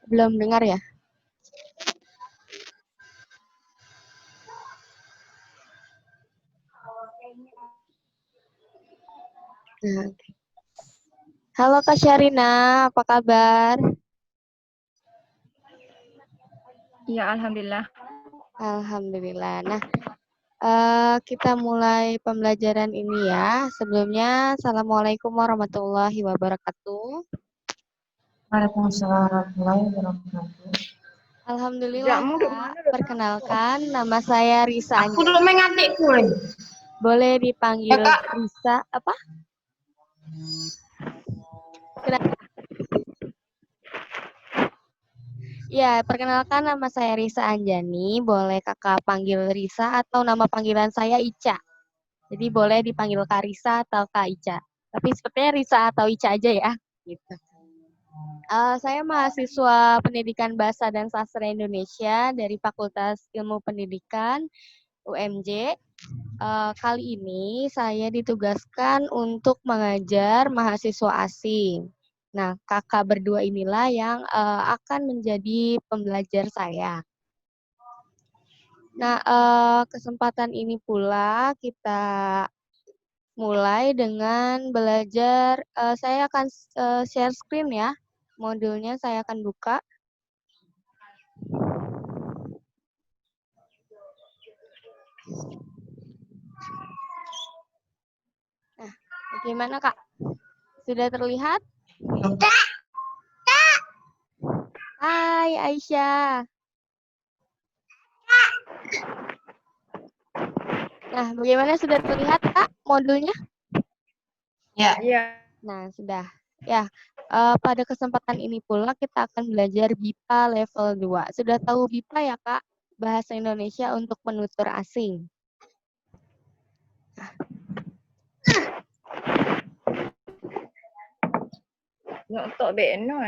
Belum dengar ya? Nah, halo Kak Syarina, apa kabar? Iya, alhamdulillah. Alhamdulillah. Nah, kita mulai pembelajaran ini ya. Sebelumnya, Assalamualaikum warahmatullahi wabarakatuh. Waalaikumsalam warahmatullahi wabarakatuh. Alhamdulillah Kak, perkenalkan nama saya Risa Aku Anjani. dulu mengadikku. Boleh dipanggil Ya, Kak. Risa apa? Kenapa? Ya, perkenalkan nama saya Risa Anjani. Boleh Kakak panggil Risa atau nama panggilan saya Ica. Jadi boleh dipanggil Kak Risa atau Kak Ica. Tapi sepertinya Risa atau Ica aja ya. Gitu. Saya mahasiswa Pendidikan Bahasa dan Sastra Indonesia dari Fakultas Ilmu Pendidikan UMJ. Kali ini saya ditugaskan untuk mengajar mahasiswa asing. Nah, kakak berdua inilah yang akan menjadi pembelajar saya. Nah, kesempatan ini pula kita mulai dengan belajar. Saya akan share screen ya. Modulnya saya akan buka. Nah, bagaimana Kak? Sudah terlihat? Hai Aisyah. Nah, bagaimana sudah terlihat Kak modulnya? Ya. Iya. Nah, sudah. Ya, pada kesempatan ini pula kita akan belajar BIPA level 2. Sudah tahu BIPA ya Kak? Bahasa Indonesia untuk penutur asing. Untuk BNO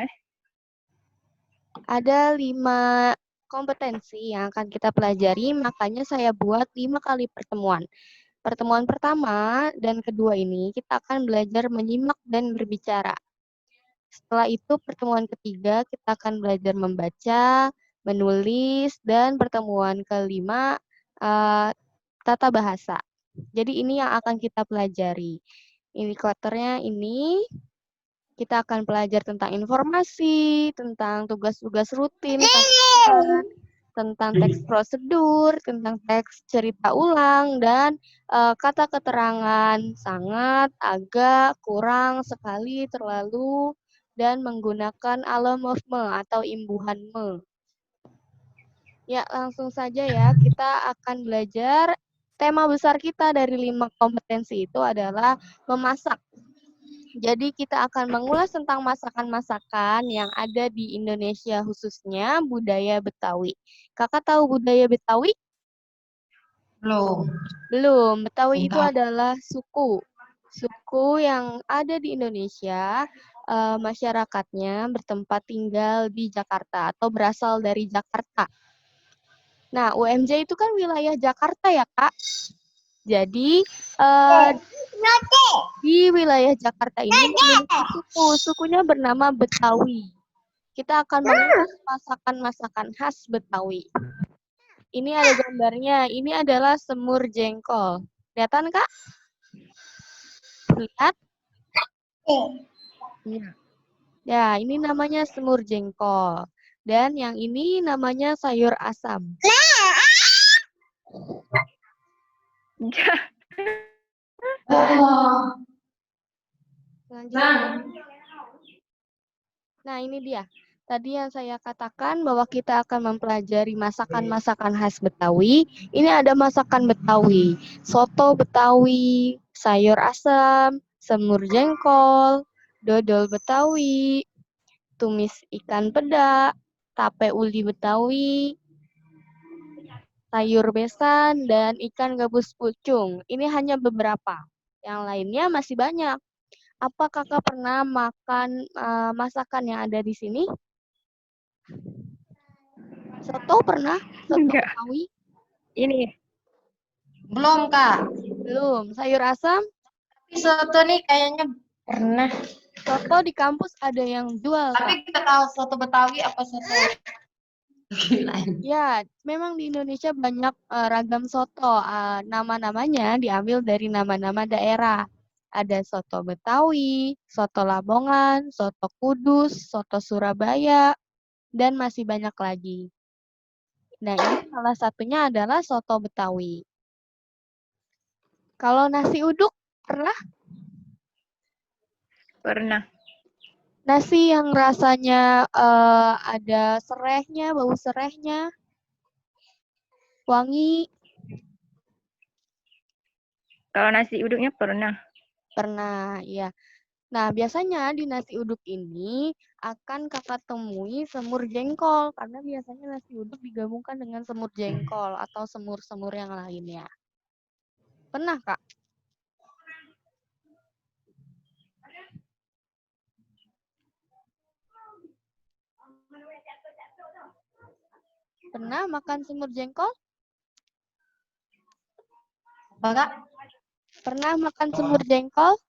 Ada 5 kompetensi yang akan kita pelajari, makanya saya buat 5 kali pertemuan. Pertemuan pertama dan kedua ini kita akan belajar menyimak dan berbicara. Setelah itu pertemuan ketiga kita akan belajar membaca, menulis, dan pertemuan kelima tata bahasa. Jadi ini yang akan kita pelajari. Indikatornya ini kita akan belajar tentang informasi, tentang tugas-tugas rutin, tentang teks prosedur, tentang teks cerita ulang, dan kata keterangan sangat, agak, kurang, sekali, terlalu, dan menggunakan alom of me atau imbuhan me. Ya, langsung saja ya, kita akan belajar tema besar kita dari 5 kompetensi itu adalah memasak. Jadi kita akan mengulas tentang masakan-masakan yang ada di Indonesia khususnya budaya Betawi. Kakak tahu budaya Betawi? Belum. Belum. Betawi itu Entah. adalah suku. Suku yang ada di Indonesia, masyarakatnya bertempat tinggal di Jakarta atau berasal dari Jakarta. Nah, UMJ itu kan wilayah Jakarta ya, Kak? Jadi, di wilayah Jakarta ini memiliki suku. Sukunya bernama Betawi. Kita akan mengulas masakan-masakan khas Betawi. Ini ada gambarnya. Ini adalah semur jengkol. Kelihatan, Kak? Lihat? Iya. Ya, ini namanya semur jengkol. Dan yang ini namanya sayur asam. Selanjutnya. Nah, ini dia. Tadi yang saya katakan bahwa kita akan mempelajari masakan-masakan khas Betawi. Ini ada masakan Betawi, soto Betawi, sayur asam, semur jengkol, dodol Betawi, tumis ikan peda, tape uli Betawi, sayur besan, dan ikan gabus pucung. Ini hanya beberapa. Yang lainnya masih banyak. Apa kakak pernah makan masakan yang ada di sini? Soto pernah? Soto Enggak. Betawi? Ini Belum, Kak. Belum. Sayur asam? Tapi soto nih kayaknya pernah. Soto di kampus ada yang jual, Kak. Tapi kita tahu soto Betawi apa soto lain. Ya, memang di Indonesia banyak ragam soto. Nama-namanya diambil dari nama-nama daerah. Ada soto Betawi, soto Lamongan, soto Kudus, soto Surabaya, dan masih banyak lagi. Nah, ini salah satunya adalah soto Betawi. Kalau nasi uduk, pernah? Pernah. Nasi yang rasanya ada serehnya, bau serehnya, wangi, Kalau nasi uduknya pernah. pernah, ya. Nah, biasanya di nasi uduk ini akan kakak temui semur jengkol, karena biasanya nasi uduk digabungkan dengan semur jengkol atau semur-semur yang lainnya. Pernah, Kak? Pernah makan semur jengkol? Apa Kak? Pernah makan semur jengkol?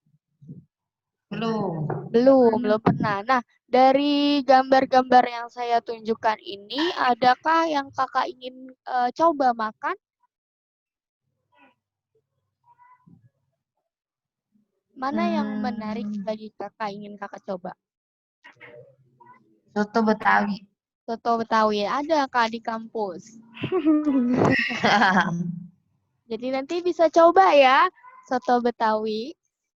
Belum. Belum pernah. Nah, dari gambar-gambar yang saya tunjukkan ini, adakah yang kakak ingin coba makan? Mana yang menarik bagi kakak ingin kakak coba? Soto Betawi. Soto Betawi ada Kak di kampus. Jadi nanti bisa coba ya soto Betawi.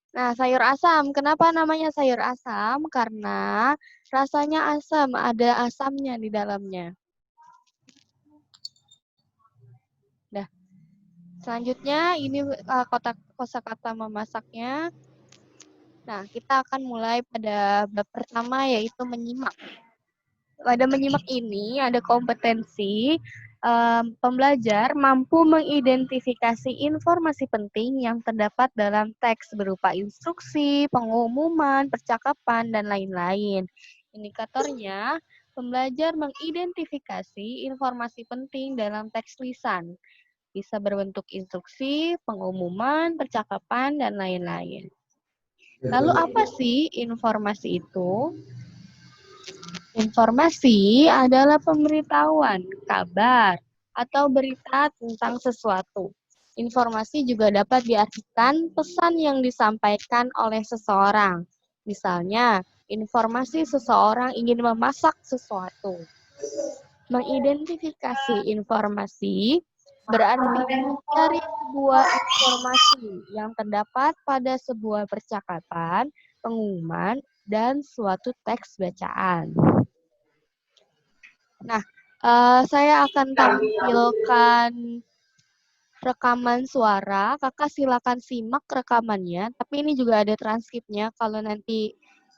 Nah, sayur asam. Kenapa namanya sayur asam? Karena rasanya asam, ada asamnya di dalamnya. Nah, selanjutnya ini kosakata memasaknya. Nah, kita akan mulai pada bab pertama yaitu menyimak. Pada menyimak ini ada kompetensi pembelajar mampu mengidentifikasi informasi penting yang terdapat dalam teks berupa instruksi, pengumuman, percakapan, dan lain-lain. Indikatornya, pembelajar mengidentifikasi informasi penting dalam teks lisan. Bisa berbentuk instruksi, pengumuman, percakapan, dan lain-lain. Lalu apa sih informasi itu? Informasi adalah pemberitahuan, kabar, atau berita tentang sesuatu. Informasi juga dapat diartikan pesan yang disampaikan oleh seseorang. Misalnya, informasi seseorang ingin memasak sesuatu. Mengidentifikasi informasi berarti mencari sebuah informasi yang terdapat pada sebuah percakapan, pengumuman, dan suatu teks bacaan. Nah, saya akan tampilkan rekaman suara. Kakak silakan simak rekamannya, tapi ini juga ada transkripnya. Kalau nanti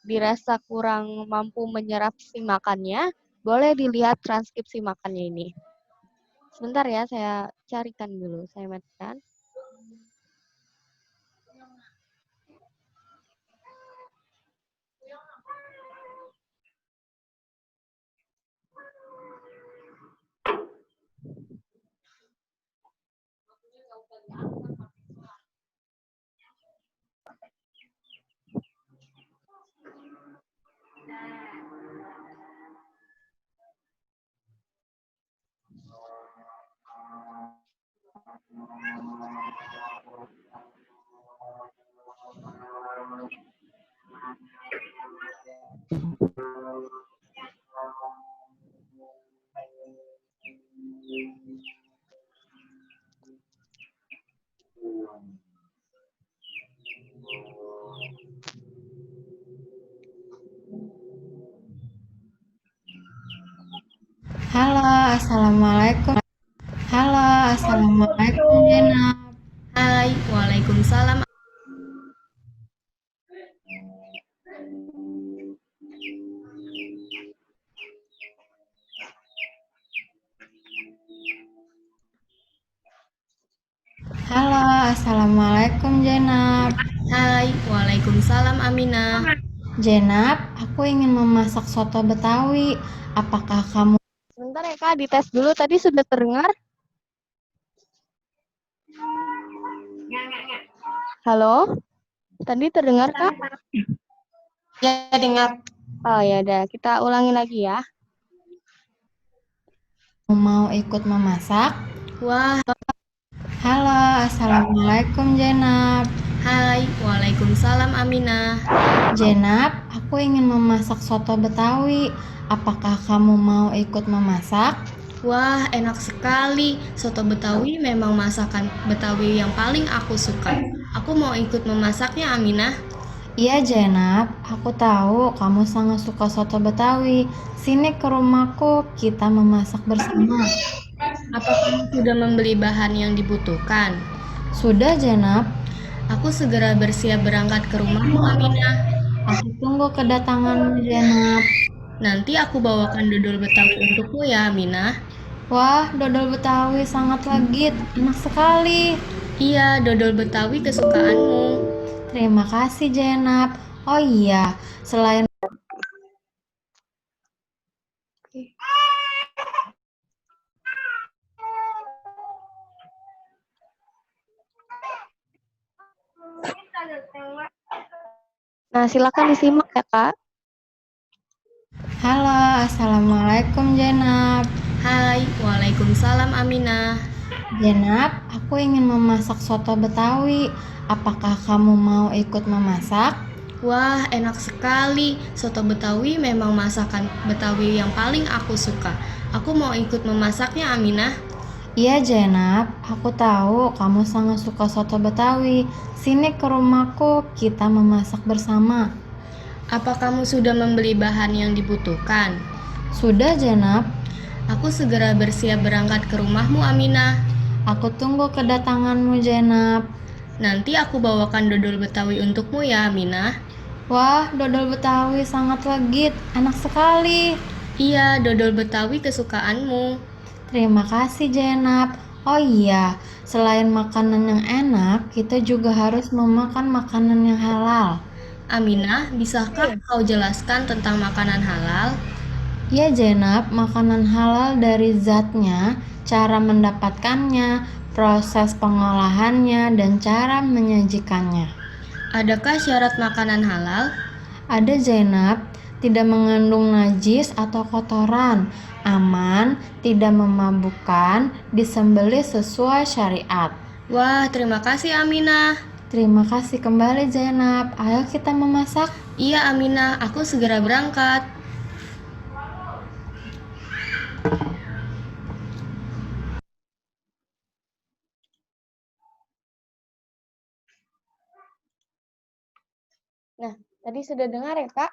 dirasa kurang mampu menyerap simakannya, boleh dilihat transkrip simakannya ini. Sebentar ya, saya carikan dulu. Saya matikan. Halo, assalamualaikum. Halo, assalamualaikum Jenab. Hai, waalaikumsalam. Halo, assalamualaikum Jenab. Hai, waalaikumsalam Aminah. Jenab, aku ingin memasak soto Betawi. Apakah kamu? Sebentar ya Kak, dites dulu. Tadi sudah terdengar? Halo? Tadi terdengar Kak? Ya, dengar. Oh ya udah, kita ulangi lagi ya. Mau ikut memasak? Wah, Halo, Assalamualaikum Jenab. hai. Waalaikumsalam Aminah. Jenab, aku ingin memasak soto Betawi. Apakah kamu mau ikut memasak? Wah, enak sekali. Soto Betawi memang masakan Betawi yang paling aku suka. Aku mau ikut memasaknya, Aminah. Iya Jenab, aku tahu kamu sangat suka soto Betawi. Sini ke rumahku, kita memasak bersama. Apa kamu sudah membeli bahan yang dibutuhkan? Sudah Jenab, Aku segera bersiap berangkat ke rumahmu, Aminah. aku tunggu kedatanganmu Jenab. Nanti aku bawakan dodol Betawi untukmu ya, Aminah. Wah, dodol Betawi sangat legit, enak sekali. Iya, dodol Betawi kesukaanmu. Terima kasih Jenab. Oh iya, selain Nah, silakan disimak ya, Kak. Halo, Assalamualaikum Jenab. Hai, waalaikumsalam Aminah. Jenab, aku ingin memasak soto Betawi. Apakah kamu mau ikut memasak? Wah, enak sekali. Soto Betawi memang masakan Betawi yang paling aku suka. Aku mau ikut memasaknya, Aminah. Iya Jenab, aku tahu kamu sangat suka soto Betawi. Sini ke rumahku, kita memasak bersama. Apa kamu sudah membeli bahan yang dibutuhkan? Sudah Jenab, Aku segera bersiap berangkat ke rumahmu, Aminah. aku tunggu kedatanganmu Jenab. Nanti aku bawakan dodol Betawi untukmu ya, Aminah. Wah, dodol Betawi sangat legit, enak sekali. Iya, dodol Betawi kesukaanmu. Terima kasih Jenab. Oh iya, selain makanan yang enak, kita juga harus memakan makanan yang halal. Aminah, bisakah kau jelaskan tentang makanan halal? Ya Jenab, makanan halal dari zatnya, cara mendapatkannya, proses pengolahannya, dan cara menyajikannya. Adakah syarat makanan halal? Ada Jenab, tidak mengandung najis atau kotoran, aman, tidak memabukkan, disembelih sesuai syariat. Wah, terima kasih Aminah. Terima kasih kembali Zainab. Ayo kita memasak. Iya Aminah, aku segera berangkat. Nah, tadi sudah dengar ya, Kak?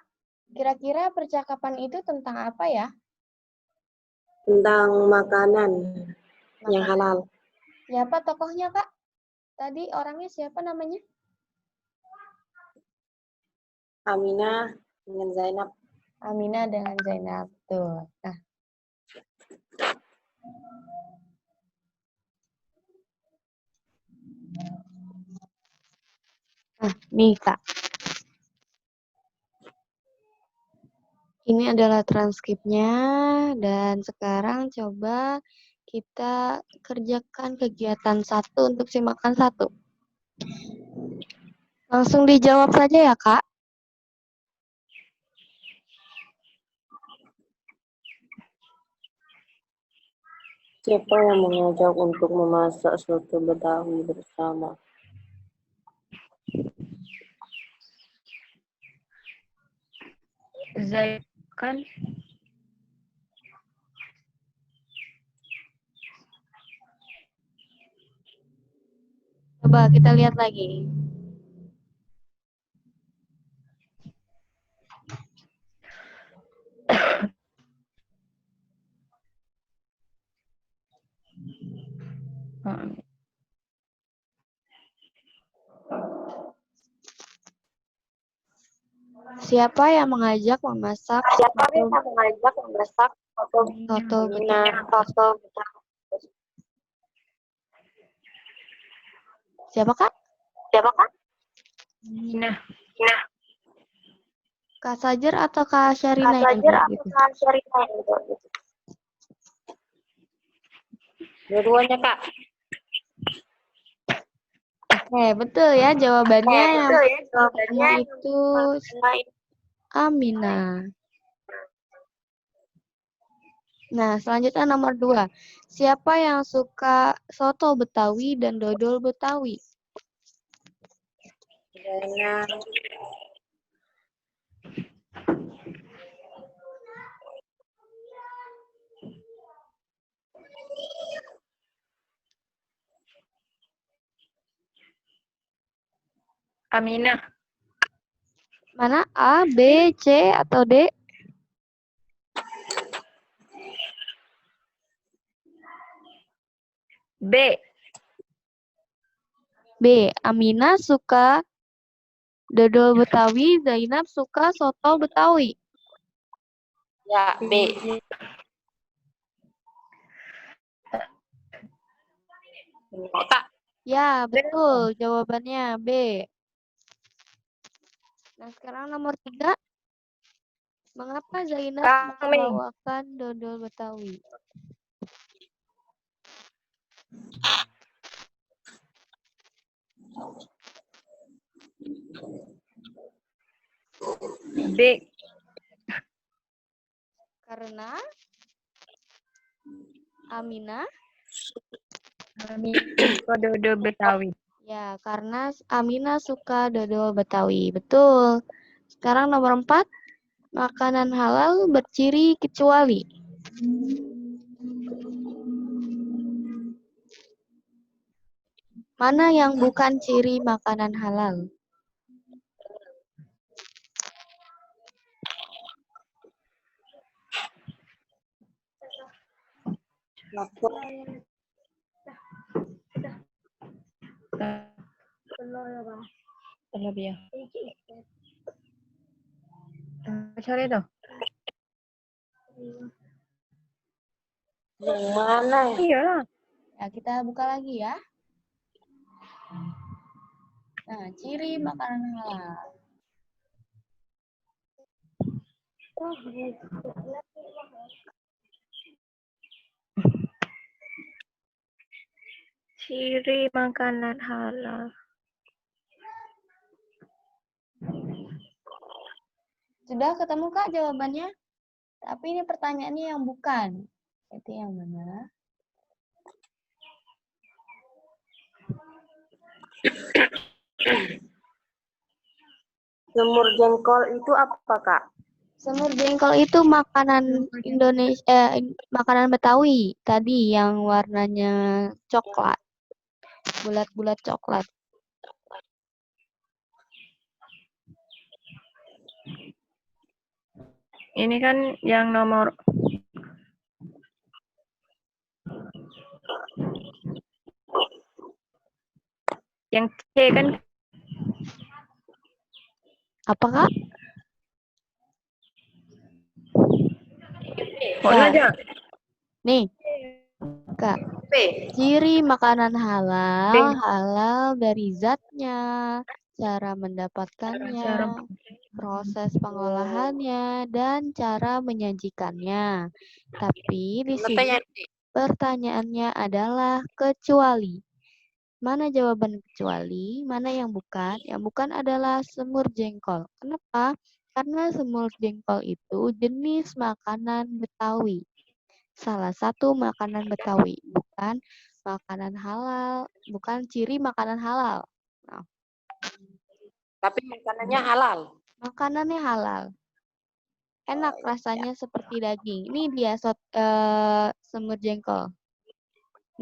Kira-kira percakapan itu tentang apa ya? Tentang makanan yang Makanan. halal. Siapa tokohnya, Kak? Tadi orangnya siapa namanya? Aminah dengan Zainab. Aminah dengan Zainab. Tuh. Nah, nih, Kak. Ini adalah transkripnya, dan sekarang coba kita kerjakan kegiatan 1 untuk simakan 1. Langsung dijawab saja ya, Kak. Siapa yang mengajak untuk memasak soto Betawi bersama? Zaid kan? Coba kita lihat lagi. Siapa yang mengajak memasak soto Betawi? Siapa, Kak? Nah, Kak Sajar atau Kak Syarina yang jawab itu? Dua-duanya, Kak. Oke, betul ya jawabannya. Yang pertama itu Aminah. Nah, selanjutnya nomor 2. Siapa yang suka soto Betawi dan dodol Betawi? Zainab. Aminah. Mana A, B, C, atau D? B. B. Aminah suka dodol Betawi, Zainab suka soto Betawi. Ya, B. Kak, Ya, betul. Jawabannya B. Nah, sekarang nomor 3. Mengapa Zainab Kami. membawakan dodol Betawi? B. Karena Aminah? Aminah suka dodol Betawi. Ya, karena Aminah suka dodol Betawi. Betul. Sekarang nomor 4. Makanan halal berciri kecuali. Mana yang bukan ciri makanan halal? Lapor. Telur ya. Cari tuh. Yang mana ya? Iya. Ya, kita buka lagi ya. Nah, ciri makanan halal. Ciri makanan halal. Sudah ketemu Kak jawabannya? Tapi ini pertanyaannya yang bukan. Itu yang mana? Semur jengkol itu apa, Kak? Semur jengkol itu makanan Indonesia, makanan Betawi tadi yang warnanya coklat, bulat-bulat coklat. Ini kan yang nomor yang C kan. Apa Kak? Mana aja? Nih, Kak. B. Ciri makanan halal, B. halal dari zatnya, cara mendapatkannya, Cara- proses pengolahannya, dan cara menyajikannya. Tapi di sini Matanya D. pertanyaannya adalah kecuali. Mana jawaban kecuali, mana yang bukan? Yang bukan adalah semur jengkol. Kenapa? Karena semur jengkol itu jenis makanan Betawi. Salah satu makanan Betawi, bukan makanan halal, bukan ciri makanan halal. Nah, Tapi makanannya halal. makanannya halal. Enak rasanya seperti daging. Ini dia semur jengkol.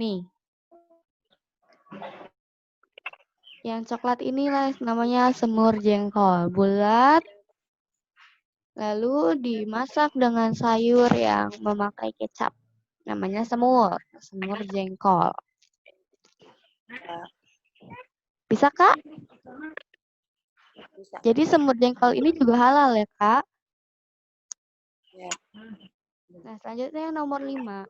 Nih. Yang coklat inilah namanya semur jengkol. Bulat. Lalu dimasak dengan sayur yang memakai kecap. Namanya semur jengkol. Bisa, Kak? Bisa. Jadi semur jengkol ini juga halal ya, Kak? Ya. Nah, selanjutnya yang nomor 5.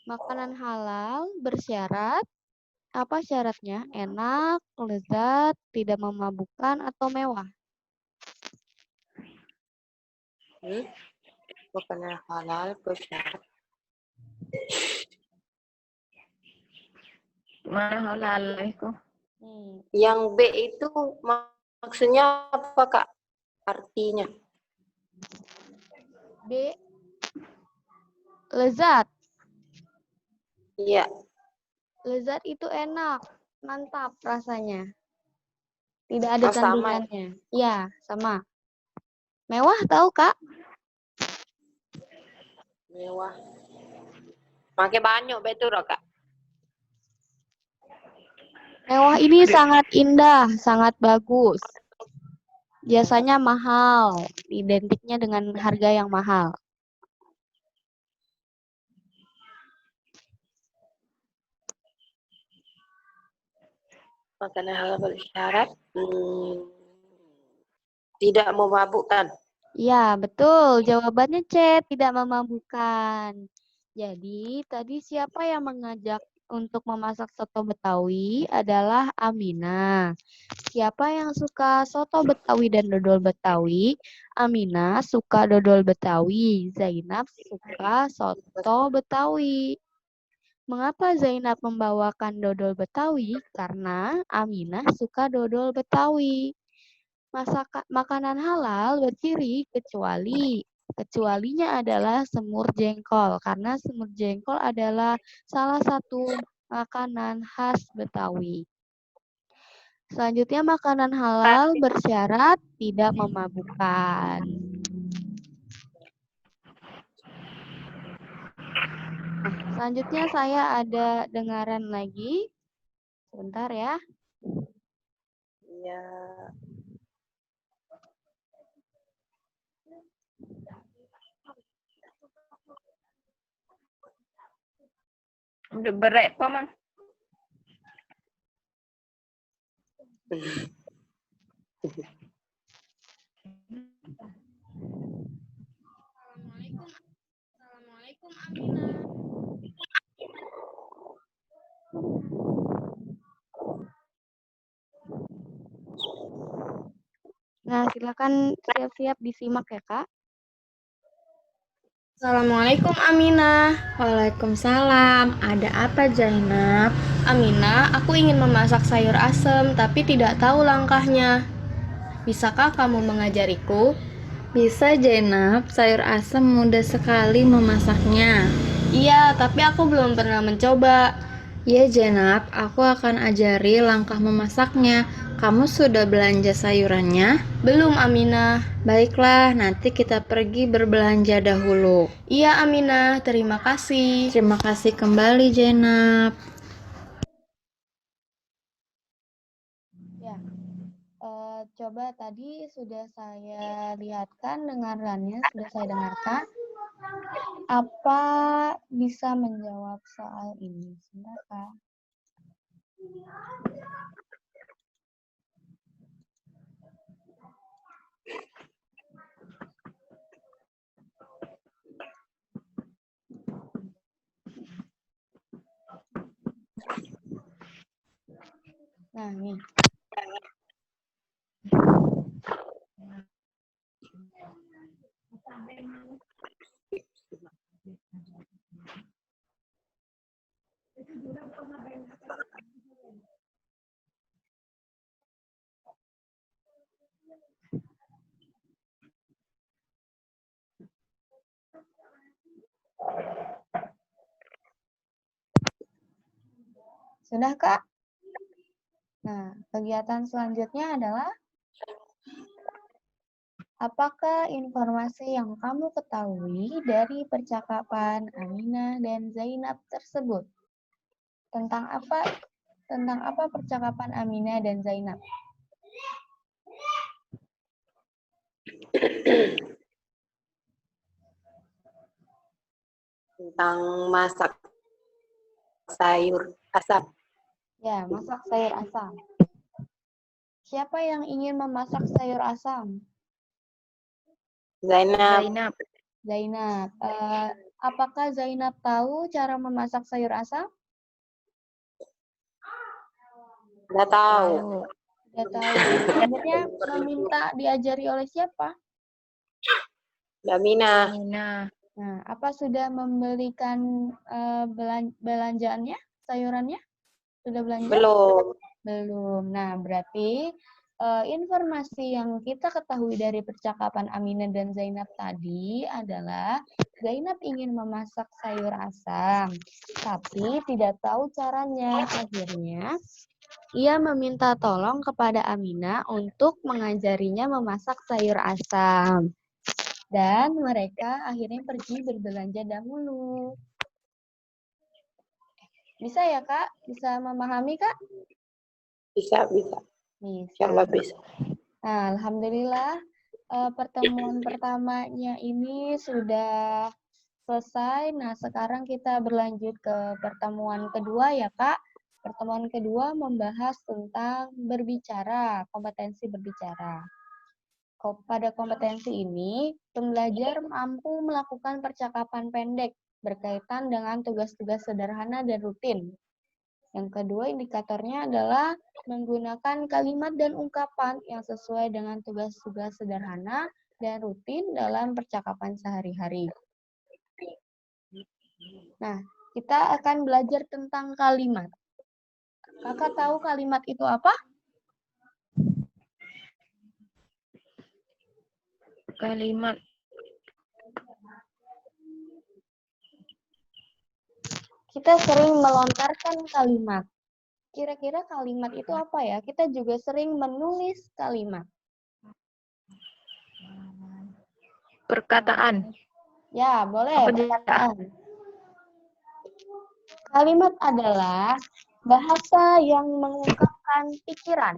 Makanan halal bersyarat. Apa syaratnya? Enak, lezat, tidak memabukkan, atau mewah? Bukannya halal, bersyarat. Mana halal itu? Nih, Yang B itu maksudnya apa, Kak? artinya. B. Lezat. Iya. Lezat itu enak, mantap rasanya. Tidak ada Oh, sama ya? tandingannya. Iya, sama. Mewah tahu, Kak? Mewah. Pakai banyak betul Kak. Mewah ini sangat indah, sangat bagus. Biasanya mahal, identiknya dengan harga yang mahal. Makanan halal bersyarat tidak memabukkan. Ya, betul. Jawabannya C, tidak memabukkan. Jadi, tadi siapa yang mengajak untuk memasak soto Betawi adalah Aminah. Siapa yang suka soto Betawi dan dodol Betawi? Aminah suka dodol Betawi. Zainab suka soto Betawi. Mengapa Zainab membawakan dodol Betawi? Karena Aminah suka dodol Betawi. Makanan halal berciri kecualinya adalah semur jengkol karena semur jengkol adalah salah satu makanan khas Betawi. Selanjutnya makanan halal bersyarat tidak memabukkan. Nah, selanjutnya saya ada dengaran lagi. Sebentar ya. Iya. Udah berat, Paman. Assalamualaikum Aminah. Nah, silakan siap-siap disimak ya, Kak. Assalamualaikum Aminah. Waalaikumsalam. Ada apa, Zainab? Aminah, aku ingin memasak sayur asem tapi tidak tahu langkahnya. Bisakah kamu mengajariku? Bisa, Zainab. Sayur asem mudah sekali memasaknya. Iya, tapi aku belum pernah mencoba. Ya, Zainab, aku akan ajari langkah memasaknya. Kamu sudah belanja sayurannya? Belum, Aminah. Baiklah, nanti kita pergi berbelanja dahulu. Iya, Aminah. Terima kasih. Terima kasih kembali, Zainab. Ya, coba tadi sudah saya lihatkan dengarannya, sudah saya dengarkan. Apa bisa menjawab soal ini? Sebentar, Kak. Nah, nih. Sudah, Kak? Nah, kegiatan selanjutnya adalah apakah informasi yang kamu ketahui dari percakapan Aminah dan Zainab tersebut? Tentang apa percakapan Aminah dan Zainab? Tentang masak sayur asam. Ya, masak sayur asam. Siapa yang ingin memasak sayur asam? Zainab. Zainab. Zainab. Apakah Zainab tahu cara memasak sayur asam? Udah tahu. Tidak tahu. Selanjutnya meminta diajari oleh siapa? Mbak Mina. Aminah. Nah, apa sudah membelikan belanjaannya, sayurannya? Sudah belanja? Belum. Belum. Nah, berarti Informasi yang kita ketahui dari percakapan Aminah dan Zainab tadi adalah Zainab ingin memasak sayur asam, tapi tidak tahu caranya. Akhirnya, ia meminta tolong kepada Aminah untuk mengajarinya memasak sayur asam. Dan mereka akhirnya pergi berbelanja dahulu. Bisa ya, Kak? Bisa memahami, Kak? Bisa. Bisa. Insyaallah bisa. Nah, alhamdulillah pertemuan pertamanya ini sudah selesai. Nah, sekarang kita berlanjut ke pertemuan kedua ya, Kak. Pertemuan kedua membahas tentang berbicara, kompetensi berbicara. Pada kompetensi ini, pembelajar mampu melakukan percakapan pendek berkaitan dengan tugas-tugas sederhana dan rutin. Yang kedua indikatornya adalah menggunakan kalimat dan ungkapan yang sesuai dengan tugas-tugas sederhana dan rutin dalam percakapan sehari-hari. Nah, kita akan belajar tentang kalimat. Kakak tahu kalimat itu apa? Kalimat. Kita sering melontarkan kalimat. Kira-kira kalimat itu apa ya? Kita juga sering menulis kalimat. Perkataan. Ya, boleh. Apa dia? Perkataan. Kalimat adalah bahasa yang mengungkapkan pikiran.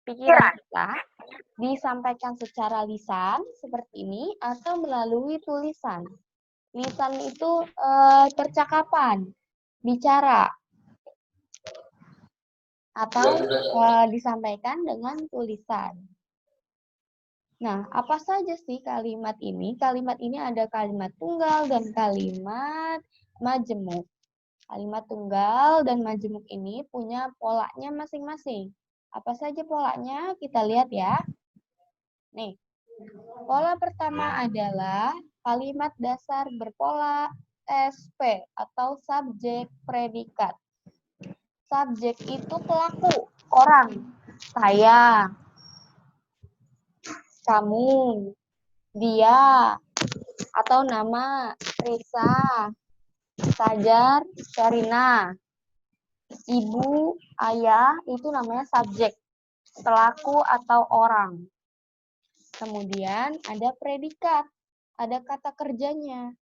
Pikiran kita disampaikan secara lisan seperti ini atau melalui tulisan. Lisan itu percakapan, bicara, atau disampaikan dengan tulisan. Nah, apa saja sih kalimat ini? Kalimat ini ada kalimat tunggal dan kalimat majemuk. Kalimat tunggal dan majemuk ini punya polanya masing-masing. Apa saja polanya? Kita lihat ya. Nih, pola pertama adalah kalimat dasar berpola SP atau subjek predikat. Subjek itu pelaku, orang, saya, kamu, dia, atau nama, Risa, Fajar, Sharina, ibu, ayah, itu namanya subjek, pelaku atau orang. Kemudian ada predikat, ada kata kerjanya.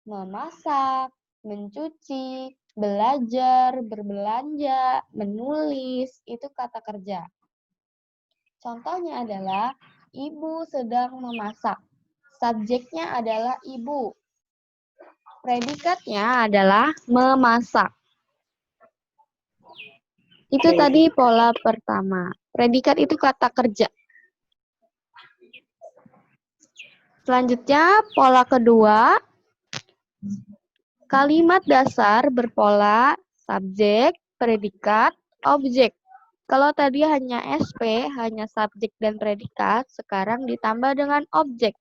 Memasak, mencuci, belajar, berbelanja, menulis, itu kata kerja. Contohnya adalah ibu sedang memasak. Subjeknya adalah ibu. Predikatnya adalah memasak. Itu tadi pola pertama. Predikat itu kata kerja. Selanjutnya, pola kedua. Kalimat dasar berpola subjek, predikat, objek. Kalau tadi hanya SP, hanya subjek dan predikat, sekarang ditambah dengan objek.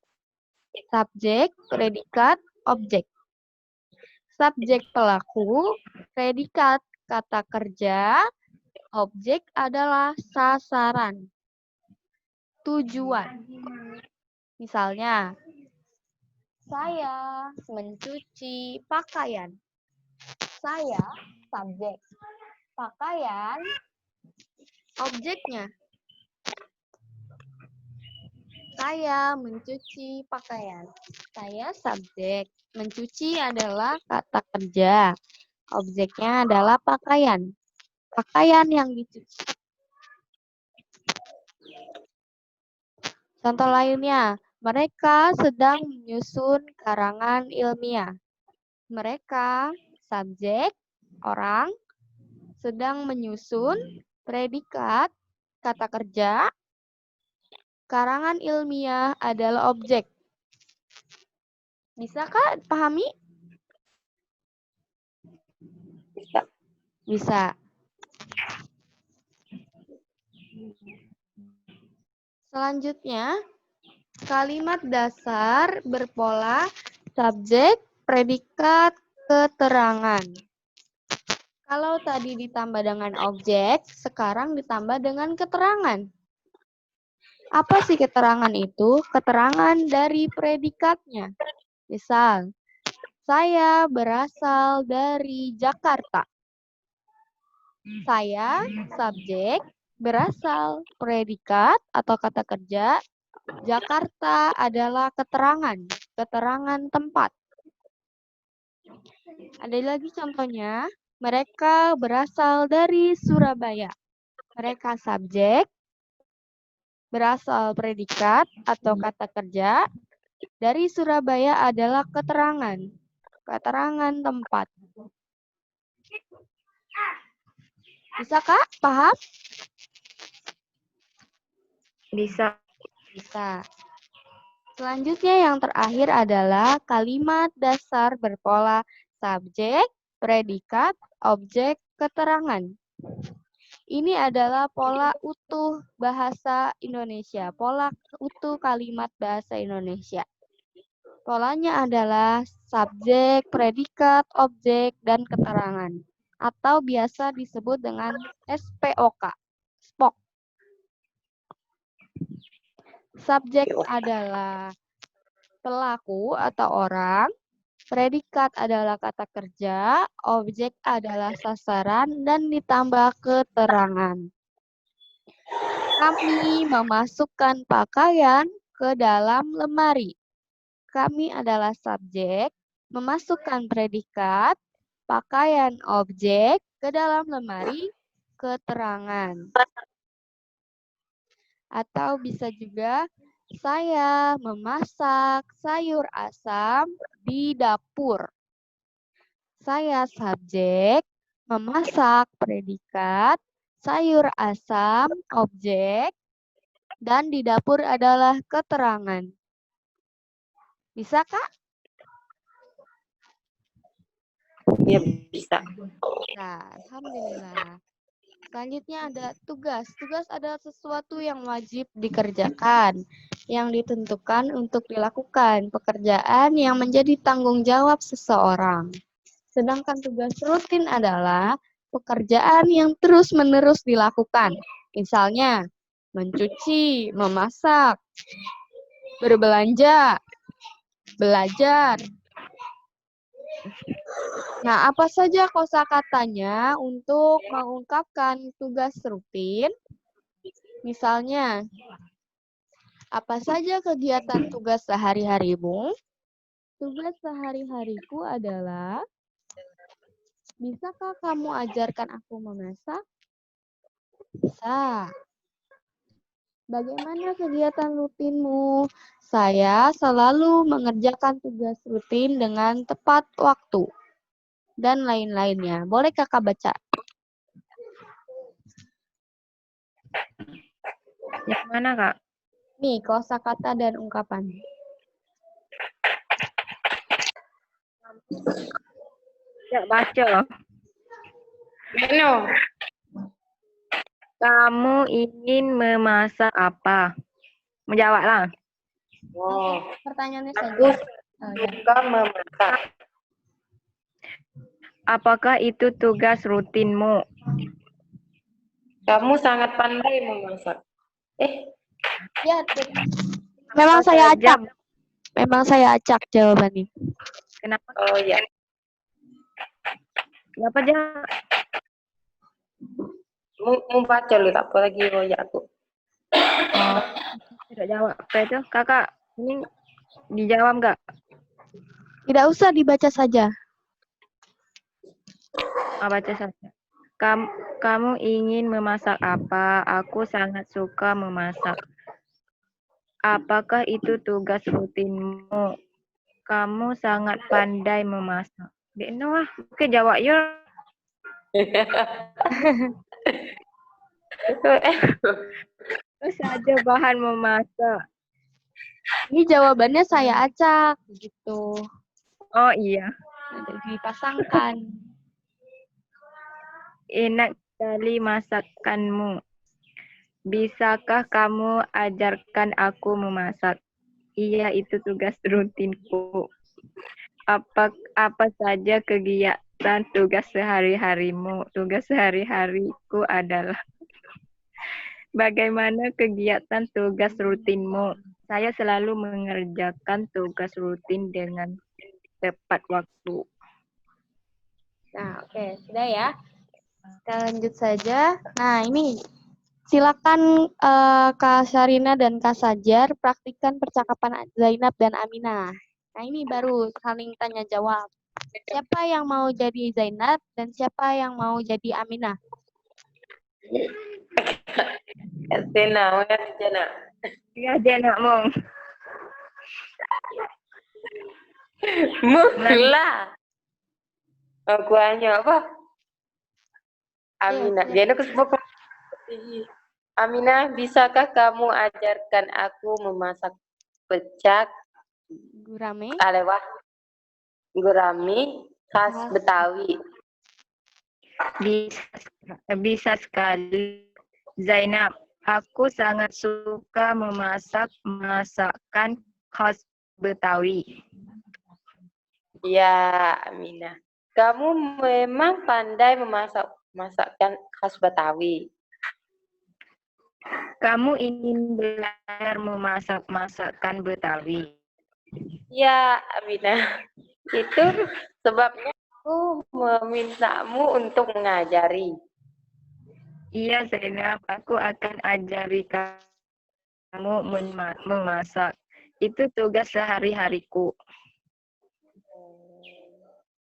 Subjek, predikat, objek. Subjek pelaku, predikat kata kerja, objek adalah sasaran. Tujuan. Misalnya, saya mencuci pakaian. Saya subjek. Pakaian objeknya. Saya mencuci pakaian. Saya subjek. Mencuci adalah kata kerja. Objeknya adalah pakaian. Pakaian yang dicuci. Contoh lainnya, mereka sedang menyusun karangan ilmiah. Mereka, subjek, orang, sedang menyusun, predikat, kata kerja, karangan ilmiah adalah objek. Bisa Kak pahami? Bisa. Bisa. Selanjutnya, kalimat dasar berpola subjek, predikat, keterangan. Kalau tadi ditambah dengan objek, sekarang ditambah dengan keterangan. Apa sih keterangan itu? Keterangan dari predikatnya. Misal, saya berasal dari Jakarta. Saya, subjek, berasal, predikat atau kata kerja. Jakarta adalah keterangan tempat. Ada lagi contohnya, mereka berasal dari Surabaya. Mereka subjek, berasal predikat atau kata kerja. Dari Surabaya adalah keterangan tempat. Bisa Kak? Paham? Bisa. Bisa. Selanjutnya yang terakhir adalah kalimat dasar berpola subjek, predikat, objek, keterangan. Ini adalah pola utuh bahasa Indonesia, pola utuh kalimat bahasa Indonesia. Polanya adalah subjek, predikat, objek, dan keterangan. Atau biasa disebut dengan SPOK. SPOK. Subjek adalah pelaku atau orang, predikat adalah kata kerja, objek adalah sasaran, dan ditambah keterangan. Kami memasukkan pakaian ke dalam lemari. Kami adalah subjek, memasukkan predikat, pakaian objek ke dalam lemari, keterangan. Atau bisa juga, saya memasak sayur asam di dapur. Saya subjek, memasak predikat, sayur asam objek, dan di dapur adalah keterangan. Bisa, Kak? Ya, bisa. Nah, alhamdulillah. Selanjutnya ada tugas. Tugas adalah sesuatu yang wajib dikerjakan, yang ditentukan untuk dilakukan, pekerjaan yang menjadi tanggung jawab seseorang. Sedangkan tugas rutin adalah pekerjaan yang terus-menerus dilakukan. Misalnya, mencuci, memasak, berbelanja, belajar. Nah, apa saja kosakatanya untuk mengungkapkan tugas rutin? Misalnya, apa saja kegiatan tugas sehari-harimu? Tugas sehari-hariku adalah, bisakah kamu ajarkan aku memasak? Bisa. Bagaimana kegiatan rutinmu? Saya selalu mengerjakan tugas rutin dengan tepat waktu. Dan lain-lainnya. Boleh Kakak baca? Yang mana, Kak? Nih, kosakata dan ungkapan. Ya, baca loh. Beno. Kamu ingin memasak apa? Menjawablah. Oh, Pertanyaannya aku saja. Oh, ya. suka memasak. Apakah itu tugas rutinmu? Kamu sangat pandai memasak. Ya, memang saya saja- acak. Memang saya acak jawabannya. Kenapa? Oh ya. Kenapa aja? Mau baca lu tak apa lagi royak aku. Oh, tidak jawab. Apa itu? Kakak, ini dijawab nggak? Tidak usah dibaca saja. Baca saja. Kamu ingin memasak apa? Aku sangat suka memasak. Apakah itu tugas rutinmu? Kamu sangat pandai memasak. Dekno ah, oke jawab yo. Terus saja bahan memasak. Ini jawabannya saya acak. Gitu. Oh iya. Jadi dipasangkan. Enak sekali masakanmu. Bisakah kamu ajarkan aku memasak? Iya, itu tugas rutinku. Apa saja kegiatan tugas sehari-harimu? Tugas sehari-hariku adalah Bagaimana kegiatan tugas rutinmu? Saya selalu mengerjakan tugas rutin dengan tepat waktu. Nah, oke, sudah ya. Kita lanjut saja. Nah, ini silakan Kak Syarina dan Kak Sajar praktikkan percakapan Zainab dan Aminah. Nah, ini baru saling tanya jawab. Siapa yang mau jadi Zainab dan siapa yang mau jadi Aminah? Sena, Sena. Ya, dia nak mong. Mula. Aku hanya apa? Aminah. Yes, Jadi aku sebut Aminah, bisakah kamu ajarkan aku memasak pecak Gurame. alewah gurami khas Betawi? Bisa sekali. Zainab, aku sangat suka memasak masakan khas Betawi. Ya, Aminah. Kamu memang pandai memasak masakan khas Betawi. Kamu ingin belajar memasak masakan Betawi? Ya, Aminah. Itu sebabnya aku memintamu untuk mengajari. Iya, Zainab, aku akan ajari kamu memasak. Itu tugas sehari-hariku.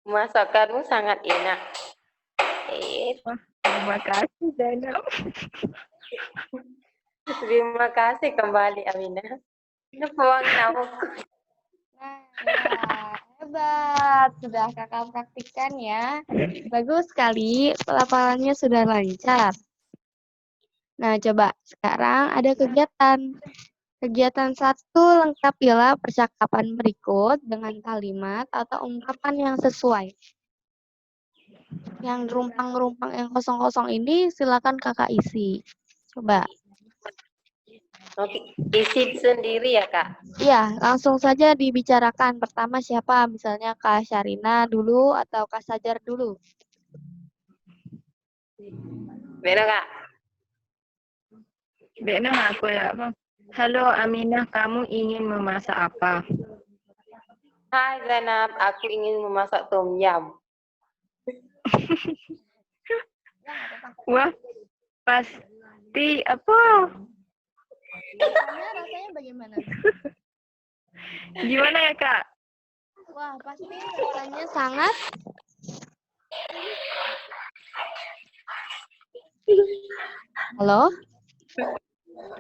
Masakanmu sangat enak. Terima kasih, Zainab. Terima kasih kembali, Aminah. Numpang aku. Nah, ya, hebat. Sudah kakak praktikkan ya. Bagus sekali, pelafalannya sudah lancar. Nah, coba sekarang ada kegiatan. Kegiatan 1, lengkapilah percakapan berikut dengan kalimat atau ungkapan yang sesuai. Yang rumpang-rumpang yang kosong-kosong ini silakan kakak isi. Coba. Oke, isi sendiri ya, Kak? Iya, langsung saja dibicarakan. Pertama siapa? Misalnya Kak Syarina dulu atau Kak Sajar dulu. Benar, Kak? Benar aku ya, Bang. Halo Aminah, kamu ingin memasak apa? Hai Zainab, aku ingin memasak tom yum. Wah, pasti apa? Rasanya bagaimana? Gimana ya, Kak? Wah, pasti rasanya sangat. Halo?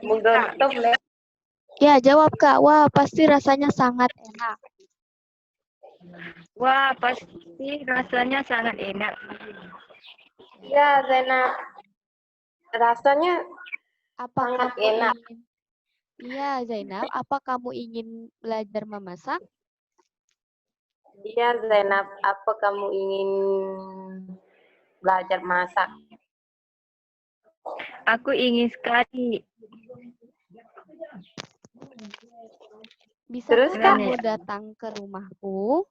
Menggontok le. Ya, jawab Kak. Wah, pasti rasanya sangat enak. Wah, pasti rasanya sangat enak. Ya Zainab, rasanya Apa sangat kamu enak. ingin? Iya, Zainab, apa kamu ingin belajar memasak? Iya Zainab, apa kamu ingin belajar masak? Aku ingin sekali. Bisakah Terus, Kak? kamu datang ke rumahku?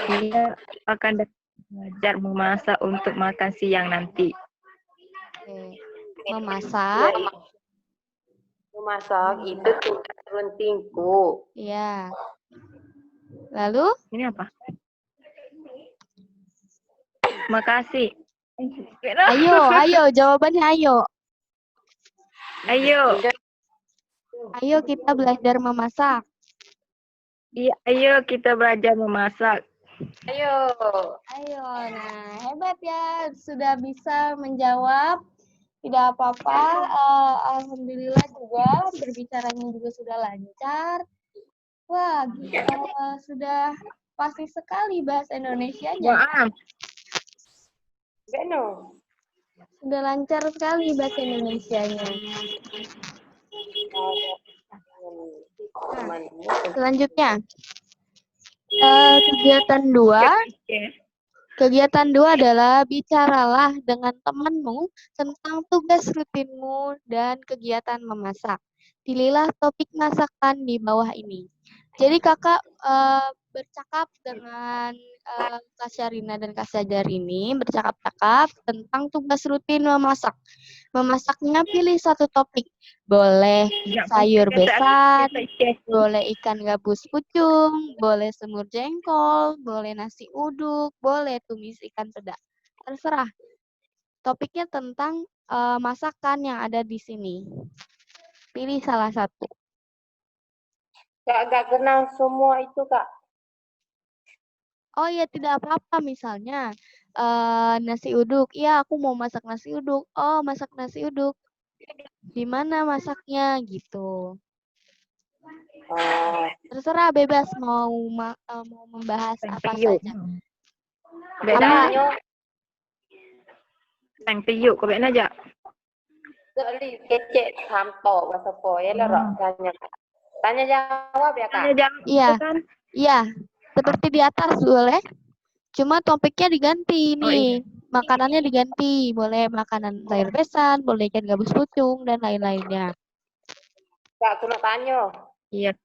Dia akan belajar memasak untuk makan siang nanti. Oke. Memasak? Ya, memasak itu tugas runtinku. Ya. Lalu? Ini apa? Makasih. Ayo, jawabannya ayo. Ayo. Ayo kita belajar memasak. Iya, ayo kita belajar memasak. Ayo. Nah hebat ya, sudah bisa menjawab. Tidak apa-apa, alhamdulillah juga berbicaranya juga sudah lancar. Wah, sudah pasti sekali bahasa Indonesianya. Wah, Beno. Sudah lancar sekali bahasa Indonesianya. Nah, selanjutnya, kegiatan 2. Kegiatan 2 adalah bicaralah dengan temanmu tentang tugas rutinmu dan kegiatan memasak. Pilihlah topik masakan di bawah ini. Jadi kakak bercakap dengan Kak Syarina dan Kak Sajar ini bercakap-cakap tentang tugas rutin memasak. Memasaknya pilih satu topik. Boleh sayur besan, boleh ikan gabus pucung, boleh semur jengkol, boleh nasi uduk, boleh tumis ikan peda. Terserah. Topiknya tentang masakan yang ada di sini. Pilih salah satu. Kak, gak kenal semua itu, Kak. Oh ya, tidak apa-apa. Misalnya nasi uduk. Iya, aku mau masak nasi uduk. Oh, masak nasi uduk. Gimana masaknya gitu. Oh, Terserah, bebas mau membahas apa Tiup. saja. Vậy Apa? là Thành tiup của bạn nó dạ. Sekali kece sampo bahasa poe lah Rok, tanya jawab ya, Kak. Tanya jawab Iya. gitu kan. Iya, seperti di atas boleh. Cuma topiknya diganti Oh, nih. Makanannya diganti. Boleh makanan sayur besan, boleh ikan gabus pucung, dan lain-lainnya. Kak, aku nak tanya. Iya.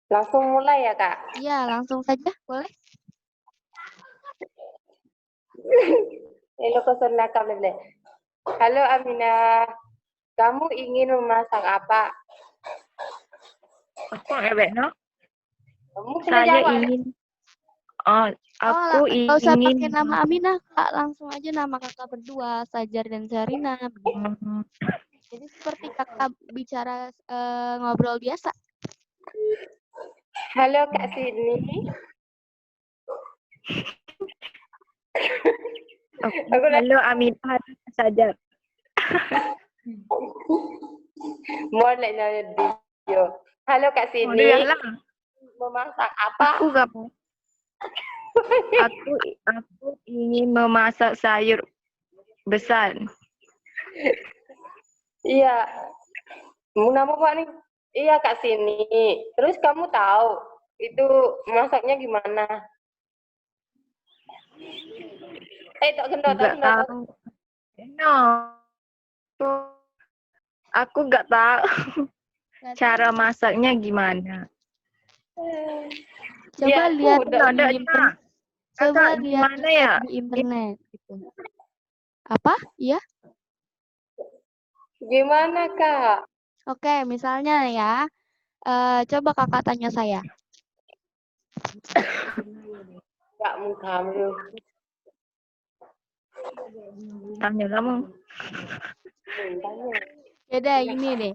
Langsung mulai ya, Kak? Iya, langsung saja. Boleh? Hello, boleh. Halo, Amina. Kamu ingin memasak apa? Apa ya bạn nó? Kamu kena Saya jawab. ingin aku Nggak usah ingin pakai nama Aminah, Kak. Langsung aja nama kakak berdua, Sajar dan Zarina. Jadi seperti kakak bicara ngobrol biasa. Halo, Kak Sini. Halo Aminah Sajar. Boleh nanya dia. Halo, Kak Sini. Dia lah. Memasak apa? Aku gak mau. Aku ingin memasak sayur besar. Iya. Nama Pak nih? Iya, Kak Sini. Terus kamu tahu itu masaknya gimana? Tak gendot. Tahu. No. Aku gak tahu cara masaknya gimana. Coba Ya, lihat udah di internet. Coba Kakak, lihat gimana ya? di internet gitu. Apa? Iya? Gimana, Kak? Oke, misalnya ya. Coba kakak tanya saya. Kak, kamu. Tanya kamu. Yaudah, ini deh.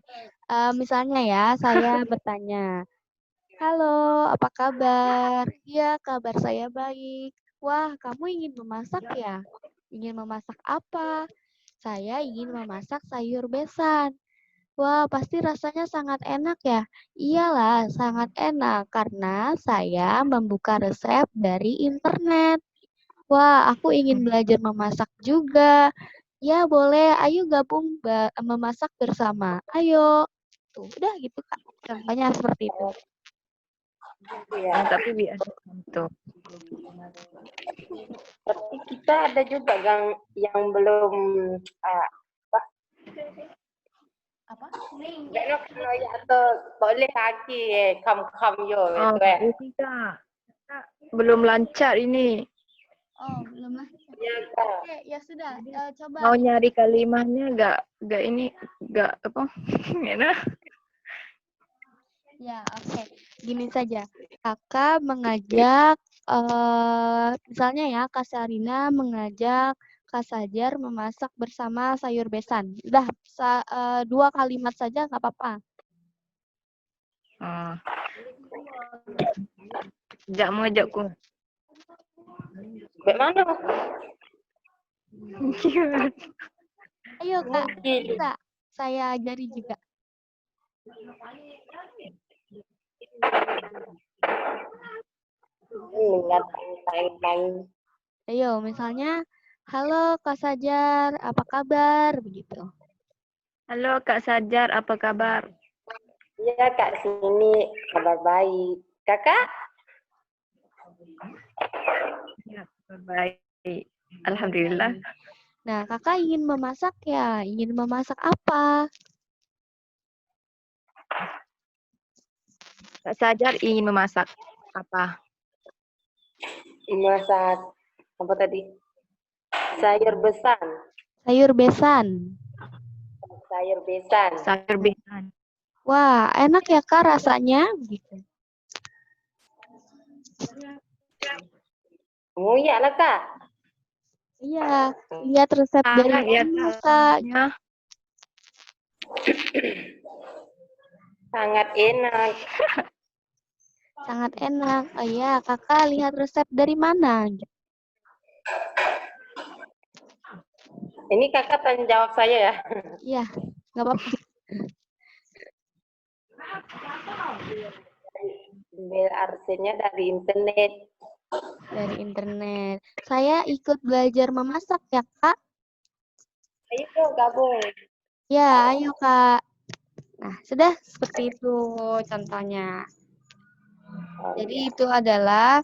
Misalnya ya, saya bertanya. Halo, apa kabar? Iya, kabar saya baik. Wah, kamu ingin memasak ya? Ingin memasak apa? Saya ingin memasak sayur besan. Wah, pasti rasanya sangat enak ya? Iyalah, sangat enak karena saya membuka resep dari internet. Wah, aku ingin belajar memasak juga. Ya, boleh. Ayo gabung memasak bersama. Ayo. Tuh, udah gitu, Kak. Contohnya seperti itu. Ya. Tapi biasa itu. Tapi kita ada juga yang belum Apa? Nggak nak ya atau boleh lagi kam yo Oh, itu Kak. Belum lancar ini. Oh, belum lah. Ya, Kak. Oke, ya sudah. Coba. Mau nyari kalimatnya gak ini gak apa? Enak. Ya, oke. Gini saja. Kakak mengajak, misalnya ya, Kak Sarina mengajak Kak Sajar memasak bersama sayur besan. Udah, 2 kalimat saja nggak apa-apa. Jak mau ajakku. Bagaimana? Ayo, Kak. Bisa. Saya ajari juga. Ingat tang. Ayo, misalnya, halo Kak Sajar, apa kabar? Begitu. Halo Kak Sajar, apa kabar? Iya, Kak, sini kabar baik. Kakak? Ya, kabar baik. Alhamdulillah. Nah, kakak ingin memasak ya? Ingin memasak apa? Kak Sadar ingin memasak apa? Masak apa tadi? Sayur besan. Sayur besan. Sayur besan. Sayur besan. Wah, enak ya Kak rasanya? Gitu. Oh iya lah Kak. Iya, lihat resep dari Ya, mana Kak? rasanya. Sangat enak. Sangat enak. Oh iya, Kakak lihat resep dari mana? Ini Kakak tanya jawab saya ya. Iya, nggak apa-apa. Bel arsennya dari internet. Dari internet. Saya ikut belajar memasak ya Kak. Ayo gabung. Ya, ayo Kak. Nah, sudah seperti itu contohnya. Jadi itu adalah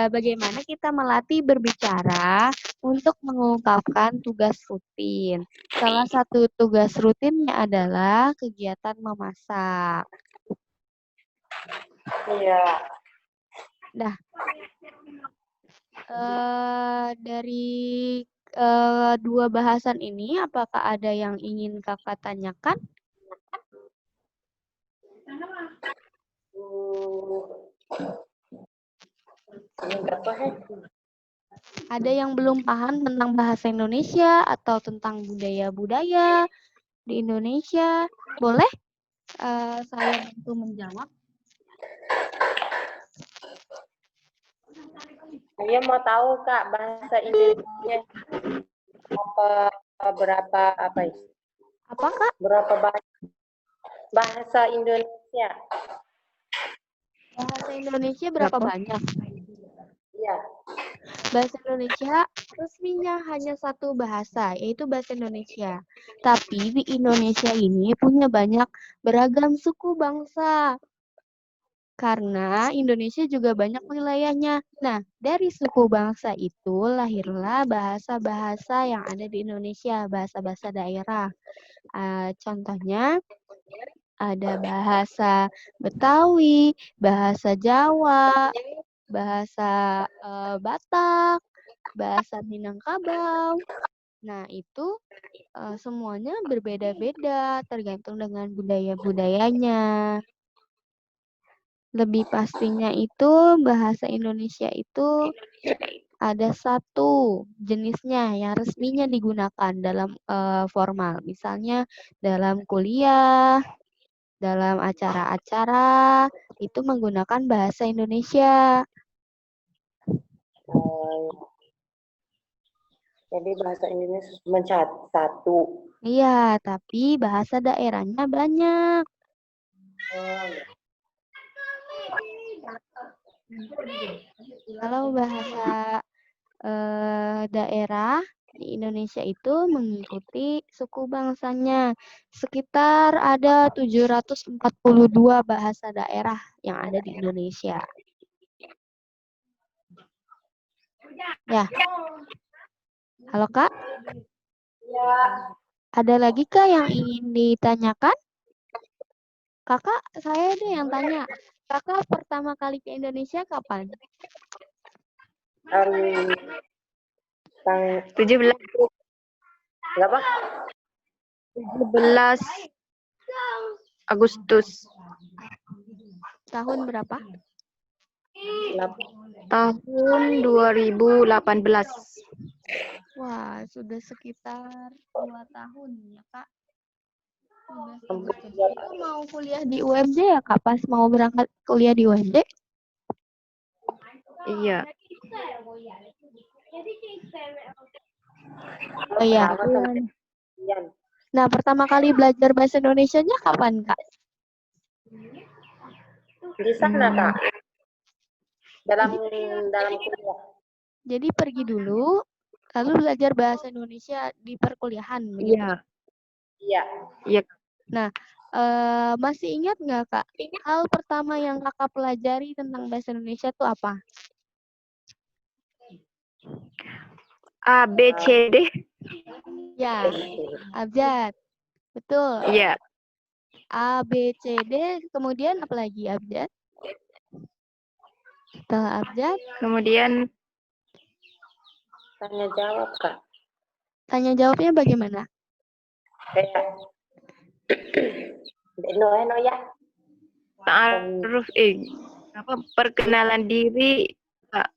bagaimana kita melatih berbicara untuk mengungkapkan tugas rutin. Salah satu tugas rutinnya adalah kegiatan memasak. Iya. Dah. Dari dua bahasan ini, apakah ada yang ingin Kakak tanyakan? Ada yang belum paham tentang bahasa Indonesia atau tentang budaya-budaya di Indonesia? Boleh saya bantu menjawab? Saya mau tahu Kak bahasa Indonesia berapa apa itu? Apa Kak? Berapa bahasa Indonesia? Bahasa Indonesia berapa banyak? Iya. Bahasa Indonesia resminya hanya satu bahasa, yaitu bahasa Indonesia. Tapi di Indonesia ini punya banyak beragam suku bangsa. Karena Indonesia juga banyak wilayahnya. Nah, dari suku bangsa itu lahirlah bahasa-bahasa yang ada di Indonesia, bahasa-bahasa daerah. Contohnya ada bahasa Betawi, bahasa Jawa, bahasa Batak, bahasa Minangkabau. Nah, itu semuanya berbeda-beda tergantung dengan budaya-budayanya. Lebih pastinya itu bahasa Indonesia itu ada satu jenisnya yang resminya digunakan dalam formal. Misalnya dalam kuliah, dalam acara-acara, itu menggunakan bahasa Indonesia. Jadi bahasa Indonesia cuma satu. Iya, tapi bahasa daerahnya banyak. Kalau bahasa daerah di Indonesia itu mengikuti suku bangsanya. Sekitar ada 742 bahasa daerah yang ada di Indonesia. Ya. Halo Kak? Ya. Ada lagi Kak yang ingin ditanyakan? Kakak, saya deh yang tanya. Kakak pertama kali ke Indonesia kapan? 17 Berapa? 17 Agustus Tahun berapa? tahun 2018. Wah, sudah sekitar 2 tahun ya Kak. Itu mau kuliah di UMJ ya Kak? Pas mau berangkat kuliah di UMJ? Iya. Oh iya. Nah, pertama kali belajar bahasa Indonesianya kapan Kak? Di sana Kak. Dalam kuliah. Jadi pergi dulu, lalu belajar bahasa Indonesia di perkuliahan. Iya. Iya. Iya. Nah, masih ingat nggak Kak? Hal pertama yang Kakak pelajari tentang bahasa Indonesia itu apa? A, B, C, D. Ya, abjad. Betul. Iya. A, B, C, D, kemudian apa lagi abjad? Setelah abjad, Kemudian Tanya jawab, Kak. tanya jawabnya bagaimana? Kayak no ya. ta'aruf perkenalan diri, Kak.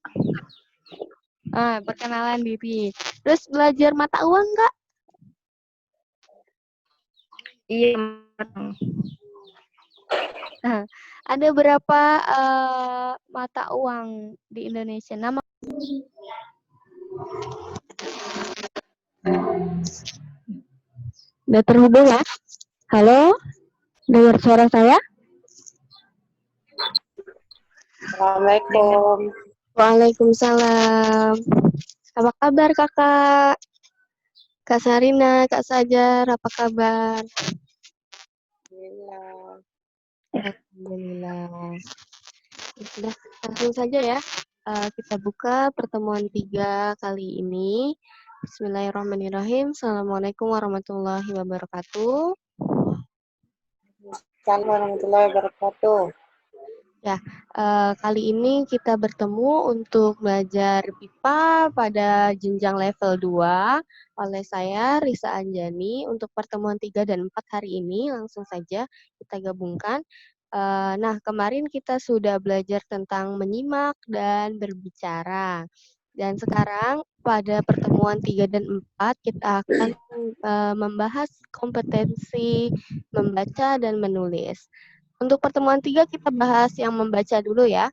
Perkenalan diri. Terus belajar mata uang nggak? Iya. Ada berapa mata uang di Indonesia? Nama udah terhubung ya? Halo? Dengar suara saya? Assalamualaikum. Waalaikumsalam. Apa kabar kakak? Kak Sarina, Kak Sajar, apa kabar? Alhamdulillah. Alhamdulillah. Sudah, langsung saja ya. Kita buka pertemuan 3 kali ini. Bismillahirrahmanirrahim. Assalamualaikum warahmatullahi wabarakatuh. Assalamualaikum warahmatullahi wabarakatuh. Kali ini kita bertemu untuk belajar BIPA pada jenjang level 2 oleh saya, Risa Anjani. Untuk pertemuan 3 dan 4 hari ini, langsung saja kita gabungkan. Nah, kemarin kita sudah belajar tentang menyimak dan berbicara. Dan sekarang pada pertemuan 3 dan 4 kita akan membahas kompetensi membaca dan menulis. Untuk pertemuan 3 kita bahas yang membaca dulu ya.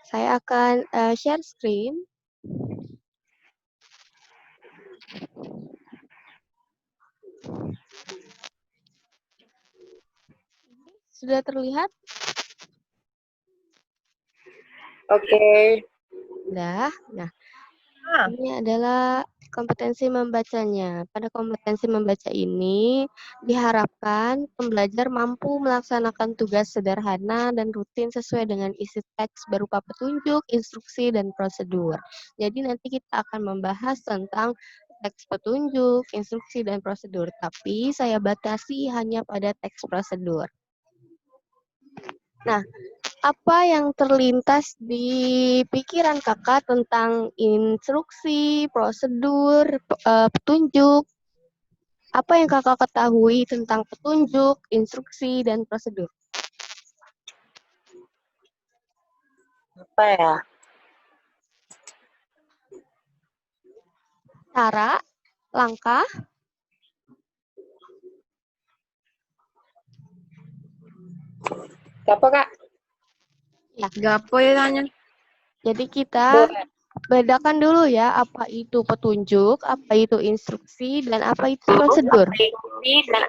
Saya akan share screen. Sudah terlihat? Oke. Sudah. Nah, ini adalah kompetensi membacanya. Pada kompetensi membaca ini diharapkan pembelajar mampu melaksanakan tugas sederhana dan rutin sesuai dengan isi teks berupa petunjuk, instruksi, dan prosedur. Jadi nanti kita akan membahas tentang teks petunjuk, instruksi, dan prosedur. Tapi saya batasi hanya pada teks prosedur. Nah, apa yang terlintas di pikiran kakak tentang instruksi, prosedur, petunjuk? Apa yang kakak ketahui tentang petunjuk, instruksi, dan prosedur? Apa ya? Cara, langkah, Siapa, Kak? Gapo ya tanya? jadi kita Boleh. bedakan dulu ya, apa itu petunjuk, apa itu instruksi, dan apa itu prosedur. Iya, Nah,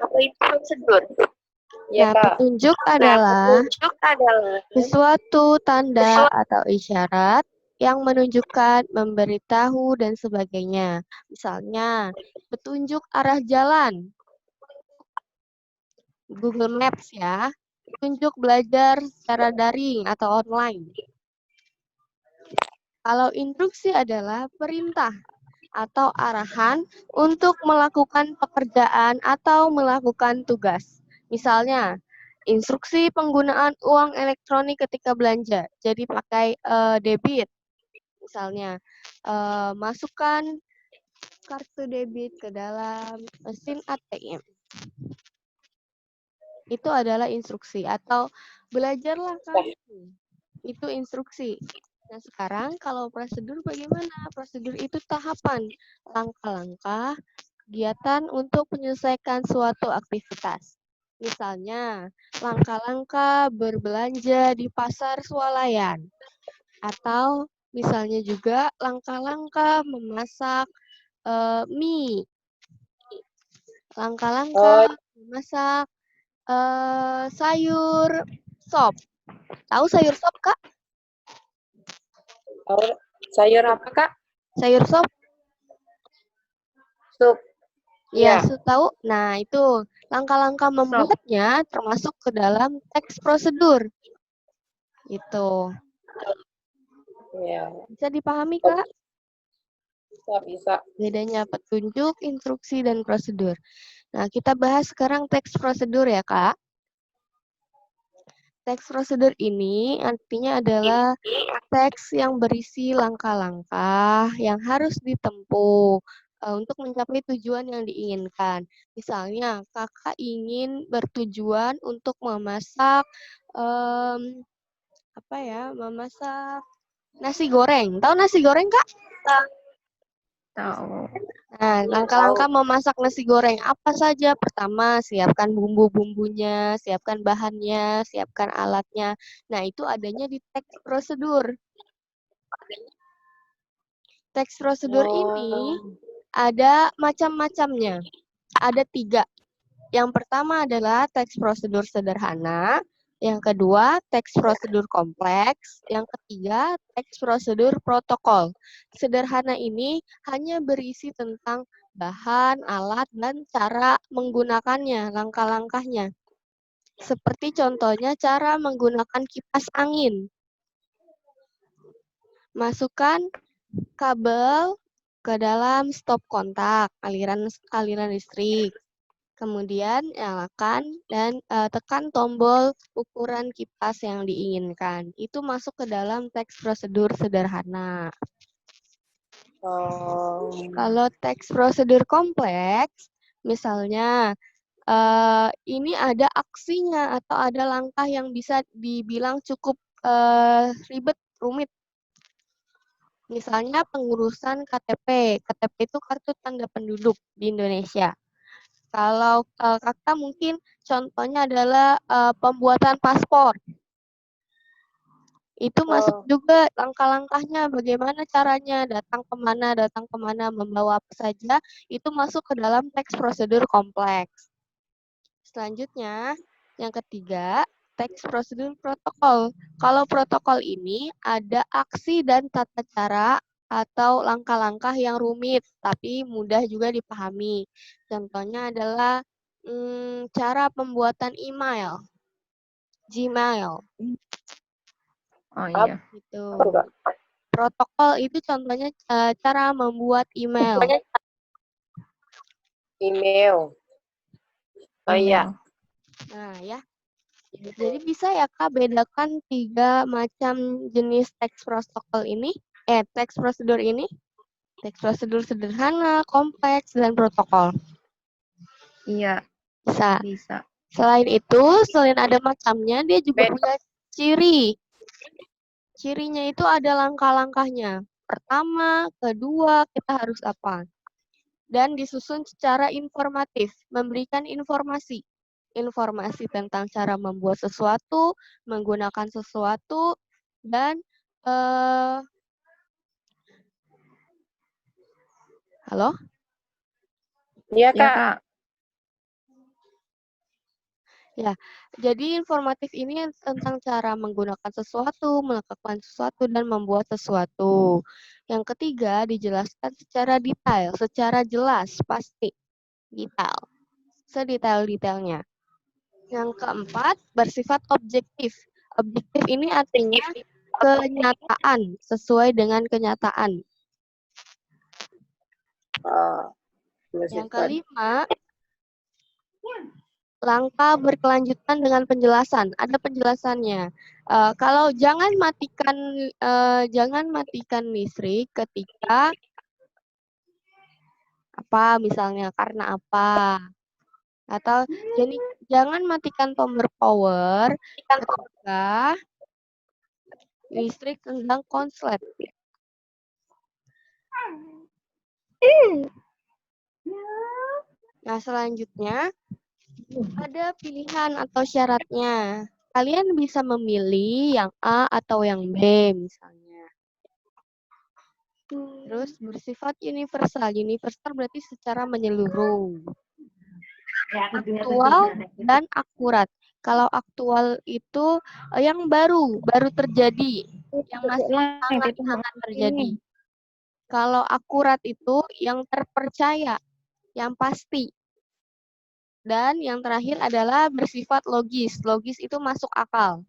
Kak. petunjuk adalah sesuatu tanda atau isyarat yang menunjukkan, memberitahu, dan sebagainya. Misalnya, petunjuk arah jalan. Google Maps ya. Petunjuk belajar secara daring atau online. Kalau instruksi adalah perintah atau arahan untuk melakukan pekerjaan atau melakukan tugas. Misalnya, instruksi penggunaan uang elektronik ketika belanja. Jadi pakai debit. Misalnya, masukkan kartu debit ke dalam mesin ATM. Itu adalah instruksi atau belajarlah kamu. Itu instruksi. Nah, sekarang kalau prosedur bagaimana? Prosedur itu tahapan, langkah-langkah, kegiatan untuk menyelesaikan suatu aktivitas. Misalnya, langkah-langkah berbelanja di pasar swalayan. Atau misalnya juga langkah-langkah memasak mie. Langkah-langkah memasak sayur sop. Tahu sayur sop, Kak? Sayur apa, Kak? Sayur sop? Sup. Iya, tahu. Nah, itu langkah-langkah membuatnya termasuk ke dalam teks prosedur. Itu. Iya. Bisa dipahami, Kak? Bisa. Bedanya petunjuk, instruksi, dan prosedur. Nah, kita bahas sekarang teks prosedur ya, Kak. Teks prosedur ini artinya adalah teks yang berisi langkah-langkah yang harus ditempuh untuk mencapai tujuan yang diinginkan. Misalnya, kakak ingin bertujuan untuk memasak memasak nasi goreng. Tahu nasi goreng, Kak? Tahu. Nah, langkah-langkah memasak nasi goreng apa saja? Pertama, siapkan bumbu-bumbunya, siapkan bahannya, siapkan alatnya. Nah, itu adanya di teks prosedur. Teks prosedur ini ada macam-macamnya. Ada 3. Yang pertama adalah teks prosedur sederhana. Yang kedua, teks prosedur kompleks. Yang ketiga, teks prosedur protokol. Sederhana ini hanya berisi tentang bahan, alat, dan cara menggunakannya, langkah-langkahnya. Seperti contohnya cara menggunakan kipas angin. Masukkan kabel ke dalam stop kontak, aliran listrik. Kemudian nyalakan dan tekan tombol ukuran kipas yang diinginkan. Itu masuk ke dalam teks prosedur sederhana. Kalau teks prosedur kompleks, misalnya ini ada aksinya atau ada langkah yang bisa dibilang cukup ribet, rumit. Misalnya pengurusan KTP. KTP itu kartu tanda penduduk di Indonesia. Kalau kakak mungkin contohnya adalah pembuatan paspor. Itu masuk juga langkah-langkahnya, bagaimana caranya, datang kemana, membawa apa saja, itu masuk ke dalam teks prosedur kompleks. Selanjutnya, yang ketiga, teks prosedur protokol. Kalau protokol ini ada aksi dan tata cara atau langkah-langkah yang rumit, tapi mudah juga dipahami. Contohnya adalah cara pembuatan email, Gmail. Oh iya. Gitu. Protokol itu contohnya cara membuat email. Email. Oh iya. Nah ya, jadi bisa ya Kak bedakan 3 macam jenis teks protokol ini, teks prosedur ini. Teks prosedur sederhana, kompleks, dan protokol. Iya, Bisa. bisa. Selain itu, selain ada macamnya, dia juga punya ciri. Cirinya itu ada langkah-langkahnya. Pertama, kedua, kita harus apa? Dan disusun secara informatif, memberikan informasi. Informasi tentang cara membuat sesuatu, menggunakan sesuatu, dan halo? Iya, Ya, Kak. Kak. Ya, jadi informatif ini tentang cara menggunakan sesuatu, melakukan sesuatu, dan membuat sesuatu. Yang ketiga, dijelaskan secara detail, secara jelas, pasti, detail, sedetail-detailnya. Yang keempat, bersifat objektif. Objektif ini artinya kenyataan, sesuai dengan kenyataan. Yang kelima, langkah berkelanjutan dengan penjelasan. Ada penjelasannya. Kalau jangan matikan listrik ketika apa misalnya karena apa. Atau jadi jangan matikan tombol power ketika listrik sedang konslet. Nah, selanjutnya ada pilihan atau syaratnya. Kalian bisa memilih yang A atau yang B misalnya. Terus bersifat universal. Universal berarti secara menyeluruh. Aktual dan akurat. Kalau aktual itu yang baru terjadi, yang masih sangat terjadi. Kalau akurat itu yang terpercaya, yang pasti. Dan yang terakhir adalah bersifat logis. Logis itu masuk akal.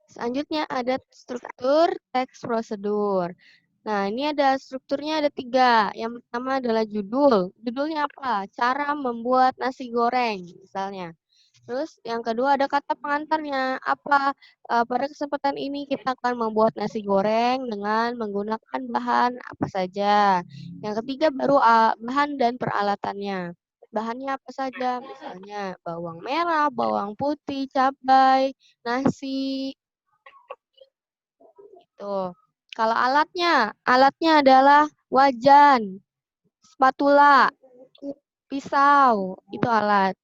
Selanjutnya ada struktur teks prosedur. Nah, ini ada strukturnya ada 3. Yang pertama adalah judul. Judulnya apa? Cara membuat nasi goreng, misalnya. Terus yang kedua ada kata pengantarnya. Apa? Pada kesempatan ini kita akan membuat nasi goreng dengan menggunakan bahan apa saja. Yang ketiga baru bahan dan peralatannya. Bahannya apa saja? Misalnya bawang merah, bawang putih, cabai, nasi. Tuh. Kalau alatnya adalah wajan, spatula, pisau, itu alat.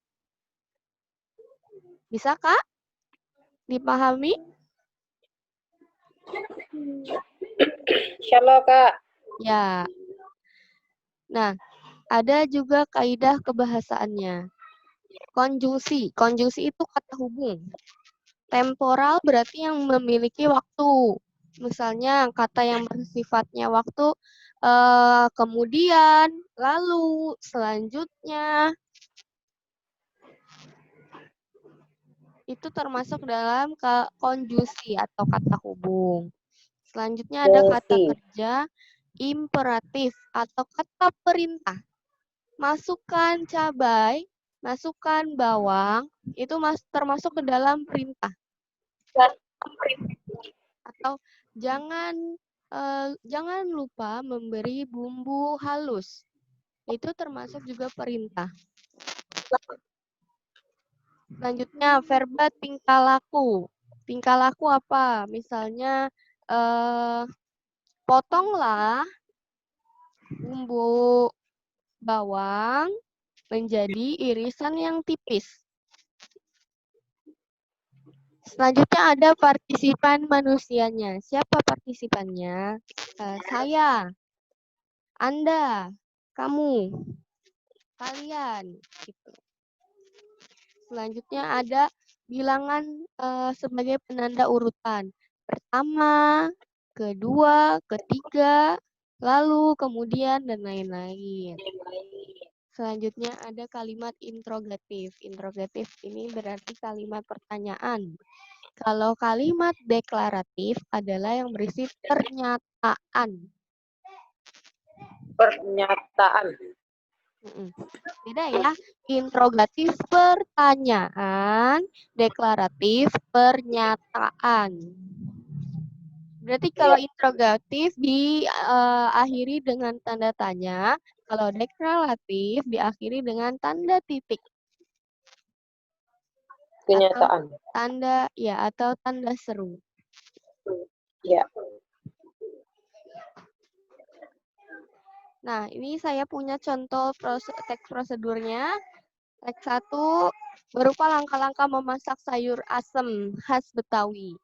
Bisa, Kak? Dipahami? Insyaallah, Kak. Ya. Nah, ada juga kaidah kebahasaannya. Konjungsi. Konjungsi itu kata hubung. Temporal berarti yang memiliki waktu. Misalnya kata yang bersifatnya waktu, kemudian, lalu, selanjutnya. Itu termasuk dalam konjungsi atau kata hubung. Selanjutnya ada kata Fungsi. kerja imperatif atau kata perintah. Masukkan cabai, masukkan bawang, itu termasuk ke dalam perintah. Atau jangan lupa memberi bumbu halus. Itu termasuk juga perintah. Selanjutnya verba tingkah laku. Tingkah laku apa? Misalnya potonglah bumbu bawang menjadi irisan yang tipis. Selanjutnya ada partisipan manusianya. Siapa partisipannya? Saya, Anda, kamu, kalian. Gitu. Selanjutnya ada bilangan sebagai penanda urutan. Pertama, kedua, ketiga, lalu, kemudian, dan lain-lain. Selanjutnya ada kalimat interrogatif. Interrogatif ini berarti kalimat pertanyaan. Kalau kalimat deklaratif adalah yang berisi pernyataan. Pernyataan. Beda ya. Interrogatif pertanyaan, deklaratif pernyataan. Berarti kalau interrogatif diakhiri dengan tanda tanya, kalau deklaratif diakhiri dengan tanda titik. Kenyataan. Atau tanda seru. Ya. Nah, ini saya punya contoh teks prosedurnya. Teks 1 berupa langkah-langkah memasak sayur asem khas Betawi.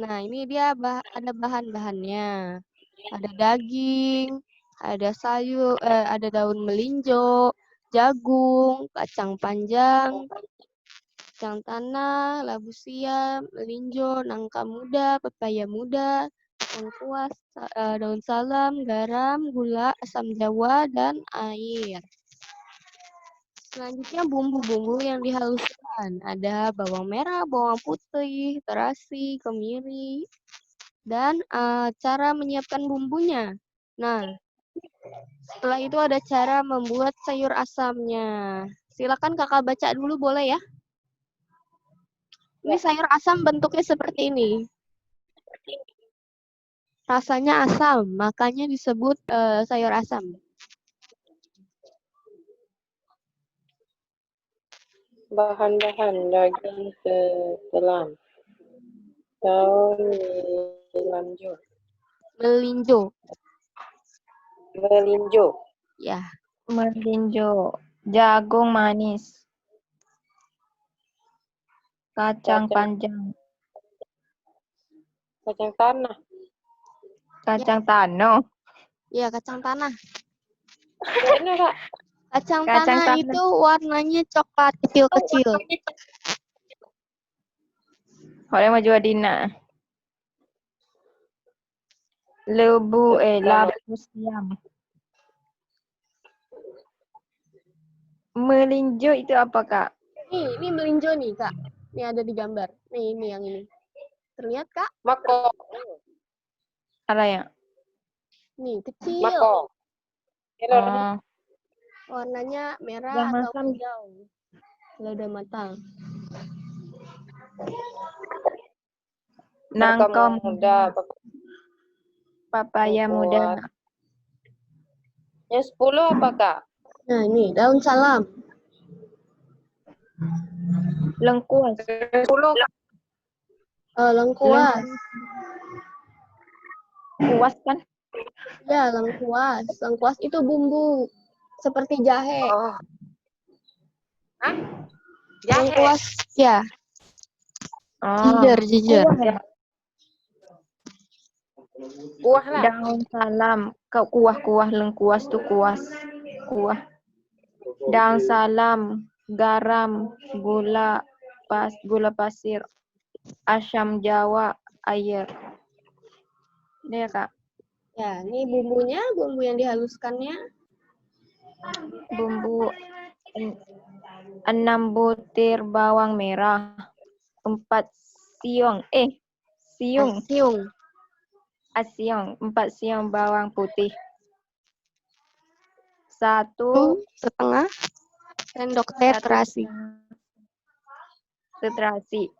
Nah, ini dia ada bahan-bahannya. Ada daging, ada sayur, ada daun melinjo, jagung, kacang panjang, kacang tanah, labu siam, melinjo, nangka muda, pepaya muda, lengkuas, daun salam, garam, gula, asam jawa, dan air. Selanjutnya bumbu-bumbu yang dihaluskan. Ada bawang merah, bawang putih, terasi, kemiri, dan cara menyiapkan bumbunya. Nah, setelah itu ada cara membuat sayur asamnya. Silakan kakak baca dulu boleh ya? Ini sayur asam bentuknya seperti ini. Rasanya asam, makanya disebut sayur asam. Bahan-bahan daging setelan. Daun melinjo. Melinjo. Ya. Melinjo. Jagung manis. Kacang panjang. Kacang tanah. Kacang tanah. Ya, kacang tanah. Benar, Kak. Kacang Kacang tanah tanah. itu warnanya coklat kecil-kecil. Orang maju Adina. Labu siam. Melinjo itu apa, Kak? Ini melinjo nih, Kak. Ini ada di gambar. Nih, ini yang ini. Terlihat, Kak? Mako. Apa ya? Nih, kecil. Mako. Oh, Warnanya merah yang atau masam. hijau. Kalau udah matang. Nangka muda. papaya Lengkuas. muda. Yang 10 apa, Kak? Nah, ini daun salam. Lengkuas. 10, Kak. Lengkuas. Kuas kan? Ya, lengkuas. Lengkuas itu bumbu seperti jahe. Oh. Hah? Jahe. Lengkuas, ya. Oh, Jujur. kuah ya? Kuah lah. Daun salam. Kuah lengkuas tuh kuah. Daun salam, garam, gula pasir, asam jawa, air. Ini ya, Kak. Ya, ini bumbunya, bumbu yang dihaluskannya. Bumbu 6 butir bawang merah, 4 siung, Siung. 4 siung bawang putih. 1 1,5 sendok teh terasi. terasi,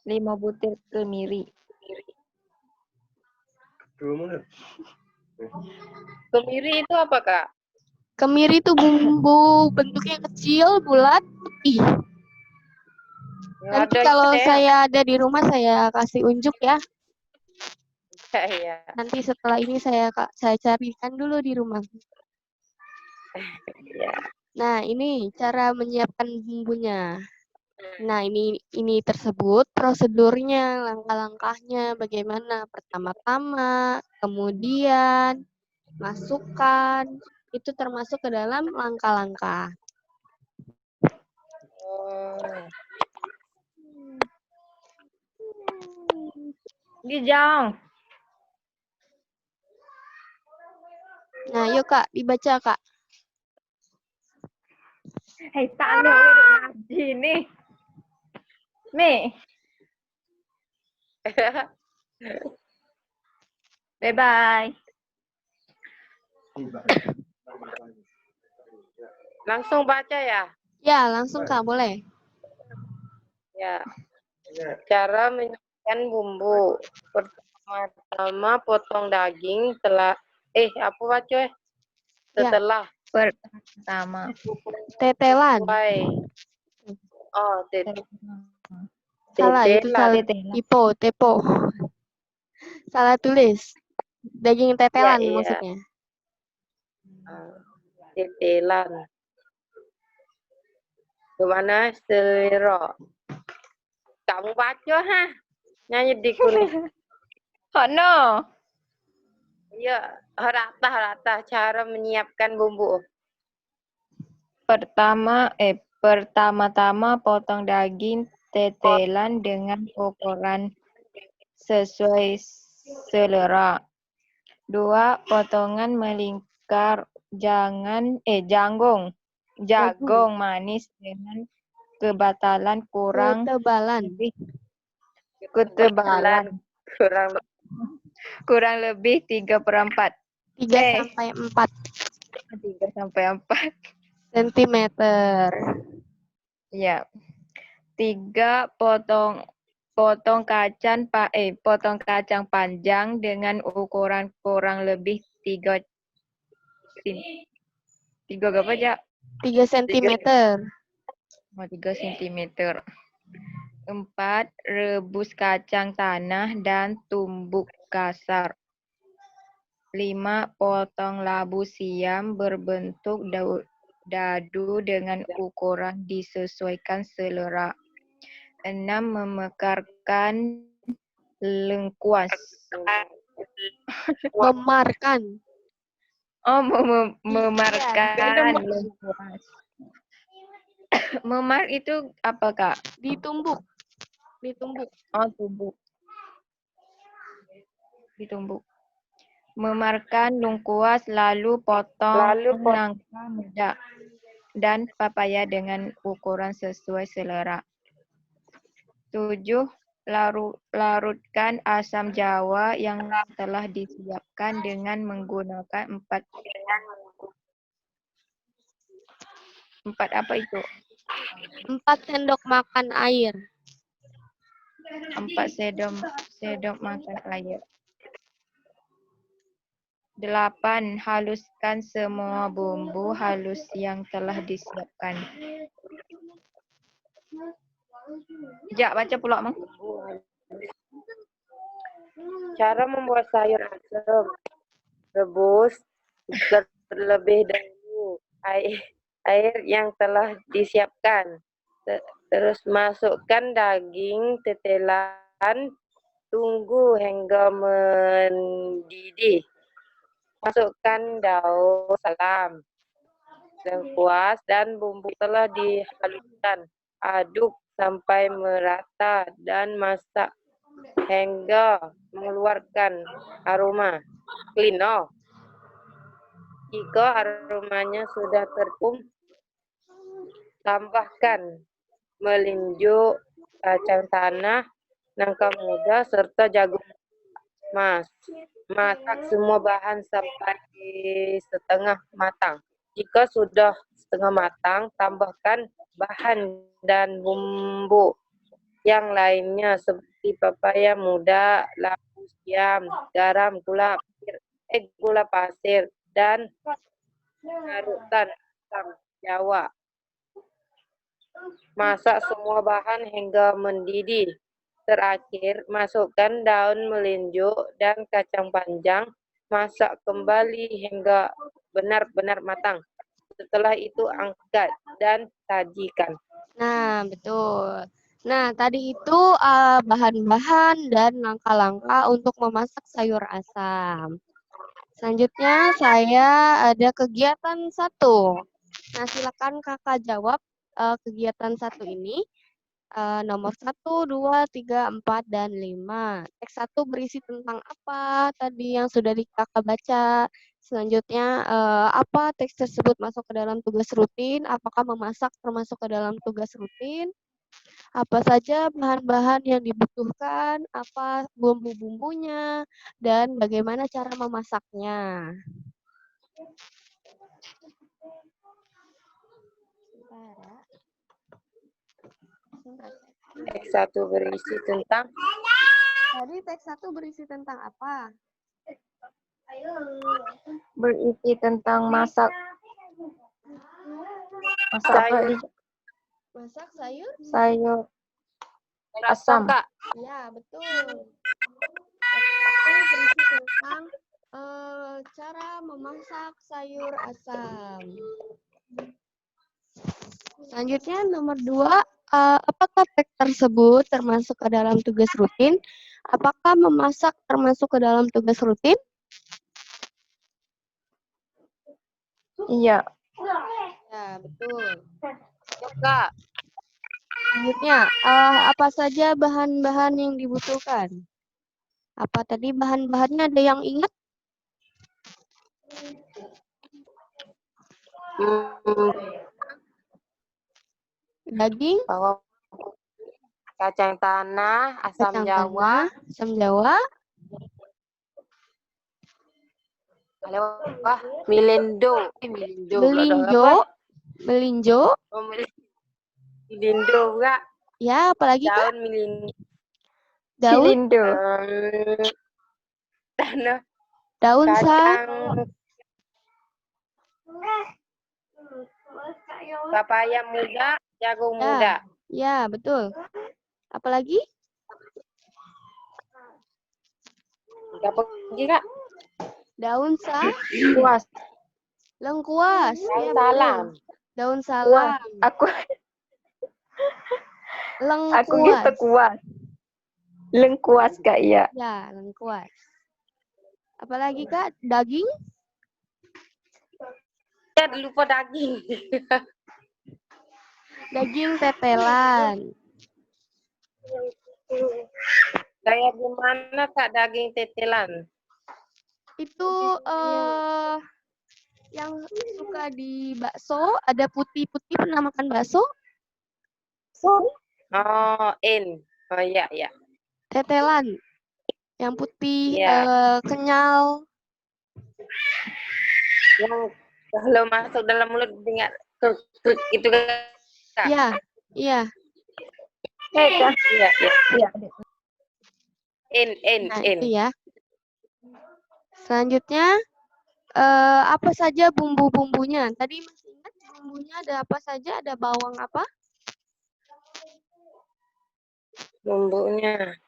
5 butir kemiri. Kemiri itu apa, Kak? Kemiri itu bumbu bentuknya kecil, bulat. Ih, nanti Ada kalau itu, saya ada di rumah saya kasih unjuk ya. Iya. Nanti setelah ini saya carikan dulu di rumah. Iya. Nah, ini cara menyiapkan bumbunya. Nah, ini tersebut prosedurnya, langkah-langkahnya bagaimana. Pertama-tama, kemudian masukkan, itu termasuk ke dalam langkah-langkah. Oh. Gijang. Nah, yuk Kak, dibaca Kak. Hei, tak lu duduk ngaji nih. Mi. Bye-bye. Langsung baca ya? Ya, langsung Kak, boleh. Ya. Cara menyiapkan bumbu. Pertama potong daging apa baca? Setelah Pertama. Tetelan. sesuai. Oh, Salah, itu salah. Tetelan. Tepo. Salah tulis. Daging tetelan Iya. maksudnya. Tetelan. Kemana selera? Kamu baca ha? Nyanyi di kuning. Oh no. Iya, rata cara menyiapkan bumbu. Pertama-tama potong daging tetelan dengan ukuran sesuai selera. 2. Potongan melingkar jagung manis dengan ketebalan kurang lebih 3/4. 3-4 cm. Ya. 3. Potong kacang panjang dengan ukuran kurang lebih 3 berapa ya? 3 cm. 3 cm. 4. Rebus kacang tanah dan tumbuk kasar. 5. Potong labu siam berbentuk dadu dengan ukuran disesuaikan selera. 6. Memekarkan lengkuas. Memarkan. Memarkan lengkuas. Memar itu apa, Kak? Ditumbuk. Oh, ditumbuk. Memarkan lengkuas lalu potong nangka muda dan papaya dengan ukuran sesuai selera. 7. Larutkan asam jawa yang telah disiapkan dengan menggunakan 4 apa itu? 4 sendok makan air. 4 sendok makan air. 8. Haluskan semua bumbu halus yang telah disiapkan. Jak, baca pula, Mang. Cara membuat sayur asam. Rebus terlebih dahulu air yang telah disiapkan. Terus masukkan daging tetelan, tunggu hingga mendidih. Masukkan daun salam, lengkuas, dan bumbu telah dihaluskan. Aduk sampai merata dan masak hingga mengeluarkan aroma. Clean. Jika aromanya sudah tercium, tambahkan melinjo, kacang tanah, nangka muda, serta jagung emas. Masak semua bahan sampai setengah matang. Jika sudah setengah matang, tambahkan bahan dan bumbu yang lainnya seperti pepaya muda, labu siam, garam, gula pasir, dan larutan asam jawa. Masak semua bahan hingga mendidih. Terakhir, masukkan daun melinjo dan kacang panjang. Masak kembali hingga benar-benar matang. Setelah itu angkat dan sajikan. Nah, betul. Nah, tadi itu bahan-bahan dan langkah-langkah untuk memasak sayur asam. Selanjutnya saya ada kegiatan 1. Nah, silakan Kakak jawab kegiatan 1 ini. Nomor 1, 2, 3, 4, dan 5. Teks 1 berisi tentang apa tadi yang sudah Kakak baca. Selanjutnya, apa teks tersebut masuk ke dalam tugas rutin? Apakah memasak termasuk ke dalam tugas rutin? Apa saja bahan-bahan yang dibutuhkan? Apa bumbu-bumbunya? Dan bagaimana cara memasaknya? Teks 1 berisi tentang Tadi teks 1 berisi tentang apa? Berisi tentang masak. Masak apa? sayur. Masak sayur? Sayur asam. Kak, Ya, betul. Teks 1 berisi tentang cara memasak sayur asam. Selanjutnya nomor 2, apakah teks tersebut termasuk ke dalam tugas rutin? Apakah memasak termasuk ke dalam tugas rutin? Iya. Ya, betul. Kak. Selanjutnya, apa saja bahan-bahan yang dibutuhkan? Apa tadi bahan-bahannya ada yang ingat? Daging, Bawang, kacang tanah, asam kacang jawa, tanah, asam jawa, melinjo. melinjo, Melinjo enggak? ya apalagi Kak? Daun melinjo. Daun, Silindo. Tanah, daun kacang, papaya muda, jagung Ya. muda. Ya, betul. Apalagi? Apa lagi, Kak? Daun Kuas. lengkuas. Daun Ya, salam. betul. Daun salam. Aku Lengkuas. gitu kuas. Lengkuas Kak, iya. Ya, lengkuas. Apalagi Kak? Daging? Ya, lupa daging. Daging tetelan. Kayak gimana, Kak, daging tetelan? Itu yang suka di bakso, ada putih-putih, pernah makan bakso? Oh, Oh, iya, iya. tetelan. Yang putih Ya. kenyal. Yang kalau masuk dalam mulut dengar kruk kruk gitu kan. Iya, iya. Iya, iya. Iya. Nah, In. itu ya. Selanjutnya apa saja bumbu-bumbunya? Tadi masih ingat bumbunya ada apa saja? Ada bawang apa? Bumbunya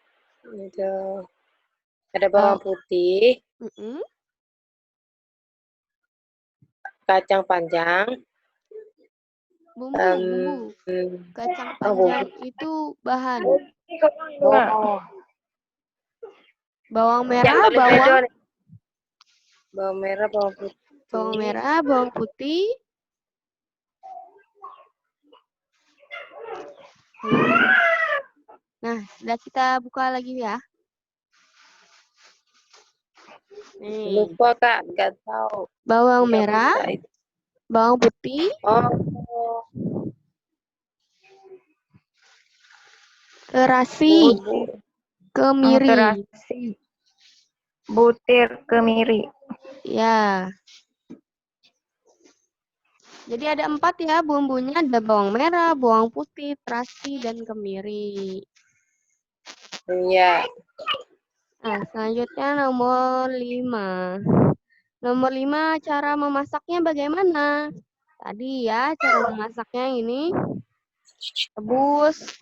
ada bawang putih, Mm-mm. kacang panjang, Bumbu. Kacang bumbu. panjang itu bahan. Oh, Bawang yang merah, tulis bawang video nih. Bawang merah, bawang putih. bawang merah, bawang putih. Nah, sudah kita buka lagi ya. Nih, Lupa Kak, nggak tahu. bawang Nggak merah, bisa itu. bawang putih, Oh, terasi, kemiri. Terasi. Butir kemiri. Ya. Jadi ada 4 ya bumbunya, ada bawang merah, bawang putih, terasi, dan kemiri. iya. Nah, selanjutnya nomor 5. Nomor 5, cara memasaknya bagaimana? Tadi ya, cara memasaknya ini rebus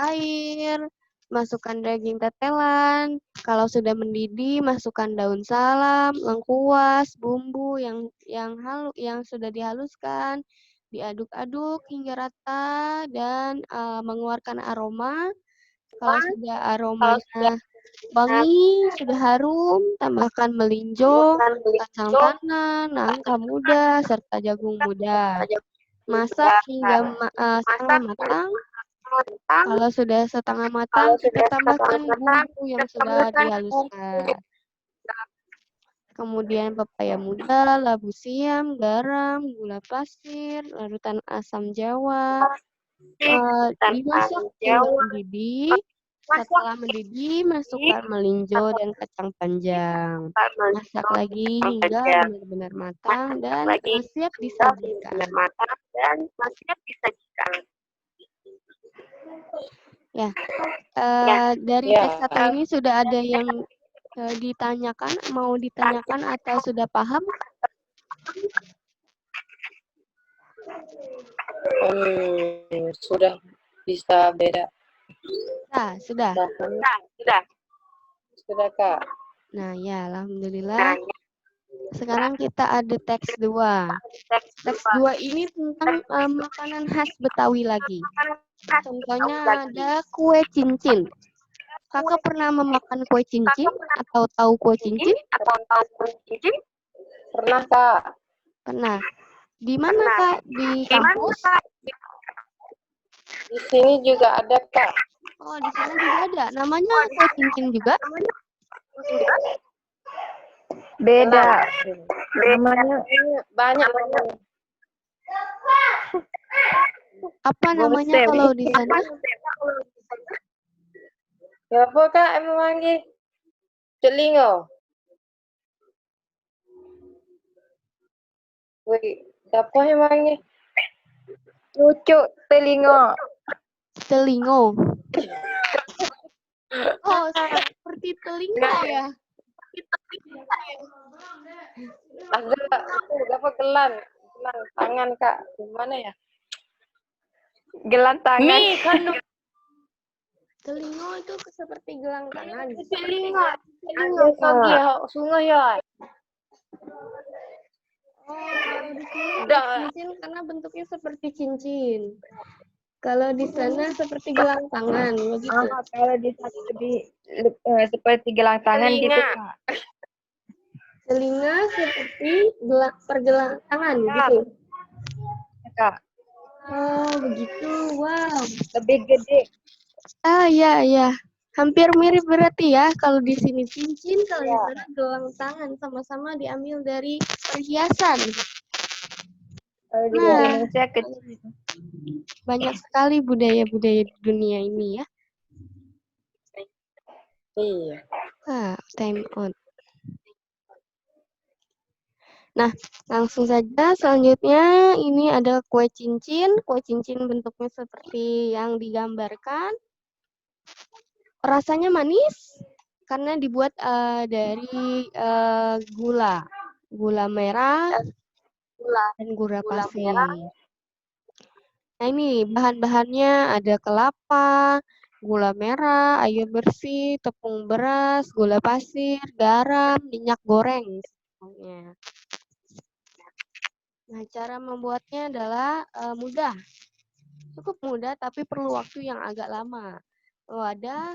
air, masukkan daging tetelan. Kalau sudah mendidih, masukkan daun salam, lengkuas, bumbu yang sudah dihaluskan, diaduk-aduk hingga rata dan mengeluarkan aroma. Kalau sudah aromanya wangi, sudah harum, tambahkan melinjo, kacang tanah, nangka muda, serta jagung muda. Masak hingga setengah matang. Kalau sudah setengah matang, kita tambahkan bumbu yang sudah dihaluskan. Kemudian pepaya muda, labu siam, garam, gula pasir, larutan asam jawa. Dimasak hingga mendidih. Setelah mendidih, masukkan melinjo dan kacang panjang. Masak lagi hingga benar-benar matang dan siap disajikan. Ya, dari Ya. teks satu ini sudah ada yang ditanyakan, mau ditanyakan atau sudah paham? Sudah bisa beda. Nah, sudah. Sudah Kak. Nah, ya, alhamdulillah. Sekarang kita ada teks 2. Teks 2 ini tentang makanan khas Betawi lagi. Contohnya ada kue cincin. Kakak pernah memakan kue cincin atau tahu kue cincin? Pernah Kak. Pernah. Di mana Kak? Di kampus? Di sini juga ada Kak. Oh, di sana juga ada. Namanya kue cincin juga? Beda. Namanya banyak. Apa namanya kalau di sana? Ya apa Kak emang manggil? Celingo. Wih, siapa yang manggil? Cucuk telinga. Telingo. Oh, seperti telinga ya? Ada apa gelang tangan Kak? Gimana ya? Gelang tangan. Nih kan Telingo itu seperti gelang tangan. telinga pagi sungai ya. Oh, kalau di sini cincin karena bentuknya seperti cincin. Kalau di sana seperti gelang tangan, begitu. Kalau seperti gelang tangan gitu Telinga. Kak. Telinga seperti pergelang tangan, gitu. Kak. Oh, begitu. Wow. Lebih gede. Iya. Hampir mirip berarti ya. Kalau di sini cincin, kalau di sana gelang tangan, sama-sama diambil dari perhiasan. Kalau di Nah, Indonesia kecil. banyak sekali budaya-budaya di dunia ini ya. Iya. Time out. Nah, langsung saja selanjutnya ini ada kue cincin. Kue cincin bentuknya seperti yang digambarkan. Rasanya manis karena dibuat dari gula merah dan gula pasir. Nah, ini bahan-bahannya ada kelapa, gula merah, air bersih, tepung beras, gula pasir, garam, minyak goreng. Semuanya. Nah, cara membuatnya adalah mudah. Cukup mudah, tapi perlu waktu yang agak lama. Wadah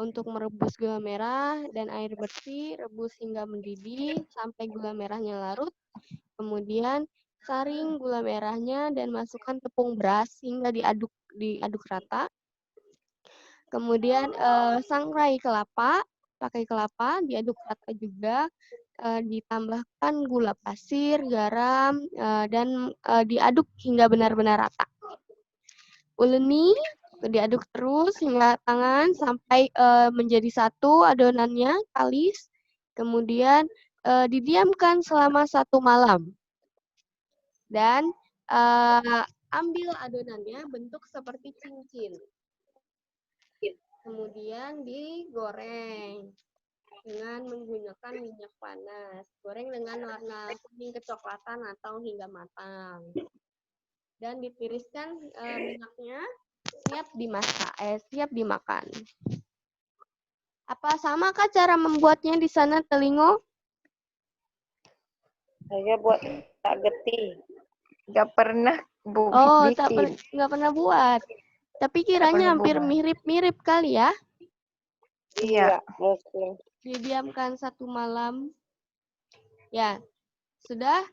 untuk merebus gula merah dan air bersih, rebus hingga mendidih sampai gula merahnya larut. Kemudian saring gula merahnya dan masukkan tepung beras hingga diaduk rata. Kemudian sangrai kelapa, pakai kelapa diaduk rata juga. Ditambahkan gula pasir, garam, dan diaduk hingga benar-benar rata. Uleni diaduk terus hingga tangan sampai menjadi satu adonannya, kalis. Kemudian didiamkan selama 1 malam. Dan ambil adonannya bentuk seperti cincin. Kemudian digoreng dengan menggunakan minyak panas. Goreng dengan warna kuning kecoklatan atau hingga matang. Dan ditiriskan minyaknya, siap dimakan. Apa samakah cara membuatnya di sana, Telingo? Saya buat tak geti. Gak pernah Oh, bikin. nggak pernah buat. Tapi kiranya hampir mirip-mirip kali ya. Iya. Mungkin. Didiamkan 1 malam. Ya, sudah.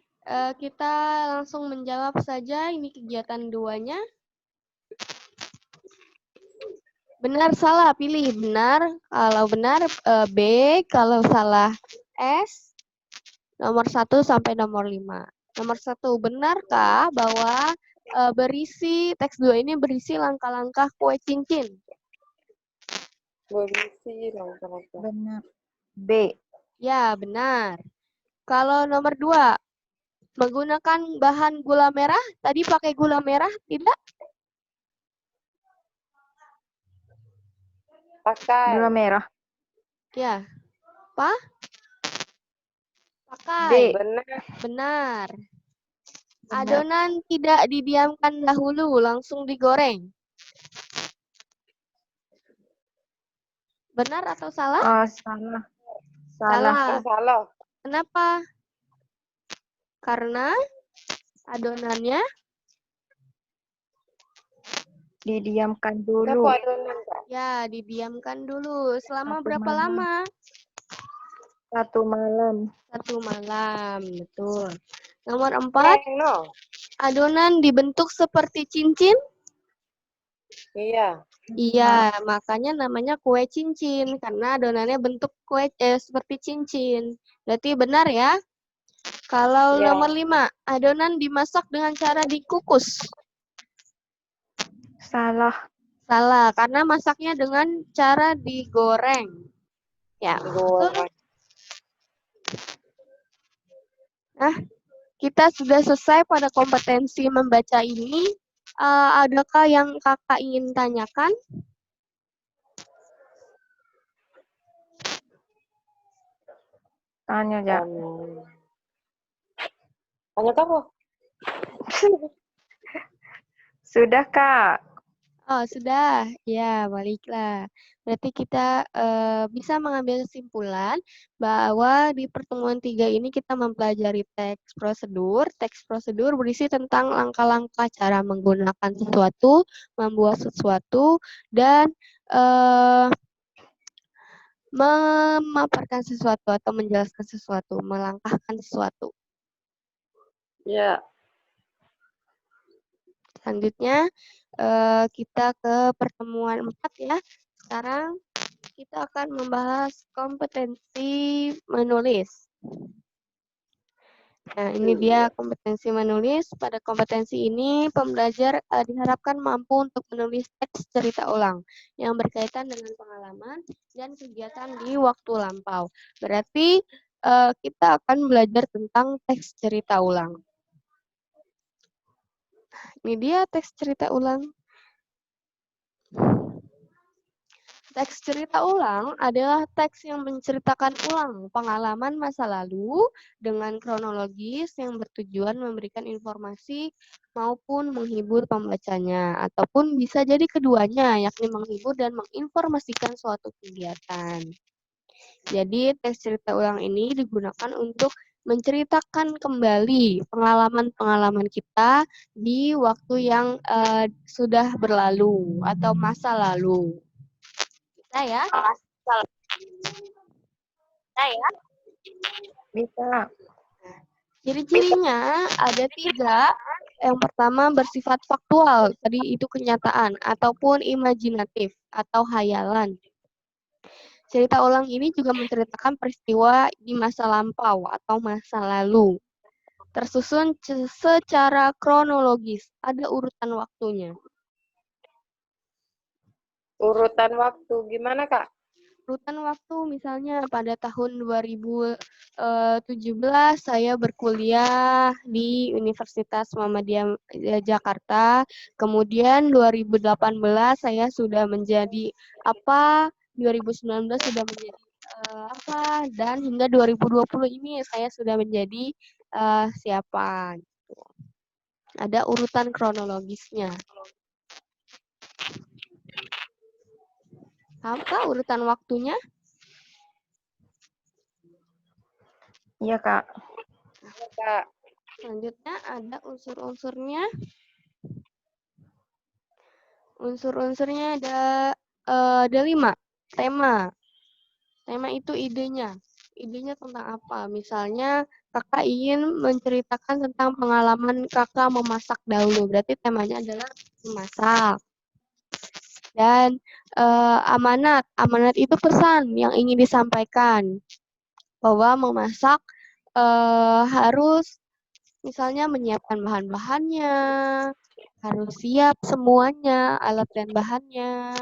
Kita langsung menjawab saja ini kegiatan 2-nya. Benar, salah, pilih benar. Kalau benar B, kalau salah S. Nomor 1 sampai nomor 5. Nomor 1, benarkah bahwa teks 2 ini berisi langkah-langkah kue cincin? Berisi langkah-langkah. Benar. B. Ya, benar. Kalau nomor 2, menggunakan bahan gula merah, tadi pakai gula merah, tidak? Pakai. Gula merah. Ya. Apa? Pakai. B. Benar. Adonan tidak didiamkan dahulu, langsung digoreng. Benar atau salah? Salah. Salah. Kenapa? Karena adonannya Didiamkan dulu. Kenapa adonan, Kak? ya didiamkan dulu. Selama 1 berapa malam. lama? 1 malam. 1 malam, betul. Nomor 4, No. adonan dibentuk seperti cincin. Iya. Iya, makanya namanya kue cincin karena adonannya bentuk kue seperti cincin. Berarti benar ya? Kalau Ya. nomor 5, adonan dimasak dengan cara dikukus. Salah. Salah, karena masaknya dengan cara digoreng. Ya, betul. Goreng. Nah, kita sudah selesai pada kompetensi membaca ini. Adakah yang kakak ingin tanyakan? Tanya, Ja. Tanya kamu. Sudah, Kak. Oh, sudah. Ya, baiklah. Berarti kita bisa mengambil kesimpulan bahwa di pertemuan 3 ini kita mempelajari teks prosedur. Teks prosedur berisi tentang langkah-langkah cara menggunakan sesuatu, membuat sesuatu, dan memaparkan sesuatu atau menjelaskan sesuatu, melangkahkan sesuatu. Ya. Selanjutnya kita ke pertemuan 4 ya. Sekarang kita akan membahas kompetensi menulis. Nah, ini dia kompetensi menulis. Pada kompetensi ini, pembelajar diharapkan mampu untuk menulis teks cerita ulang yang berkaitan dengan pengalaman dan kegiatan di waktu lampau. Berarti kita akan belajar tentang teks cerita ulang. Ini dia teks cerita ulang. Teks cerita ulang adalah teks yang menceritakan ulang pengalaman masa lalu dengan kronologis yang bertujuan memberikan informasi maupun menghibur pembacanya, ataupun bisa jadi keduanya, yakni menghibur dan menginformasikan suatu kegiatan. Jadi, teks cerita ulang ini digunakan untuk menceritakan kembali pengalaman-pengalaman kita di waktu yang sudah berlalu atau masa lalu. Bisa ya? Bisa. Ciri-cirinya ada 3. Yang pertama bersifat faktual, tadi itu kenyataan, ataupun imajinatif atau hayalan. Cerita ulang ini juga menceritakan peristiwa di masa lampau atau masa lalu. Tersusun secara kronologis, ada urutan waktunya. Urutan waktu gimana, Kak? Urutan waktu misalnya pada tahun 2017 saya berkuliah di Universitas Muhammadiyah Jakarta. Kemudian 2018 saya sudah menjadi apa, 2019 sudah menjadi apa, dan hingga 2020 ini saya sudah menjadi siapa. Gitu. Ada urutan kronologisnya. Apa urutan waktunya? Iya, Kak. Kak, Selanjutnya ada unsur-unsurnya. Unsur-unsurnya ada 5. Tema. Tema itu idenya. Idenya tentang apa? Misalnya kakak ingin menceritakan tentang pengalaman kakak memasak dahulu. Berarti temanya adalah memasak. Dan amanat. Amanat itu pesan yang ingin disampaikan. Bahwa memasak harus misalnya menyiapkan bahan-bahannya, harus siap semuanya, alat dan bahannya.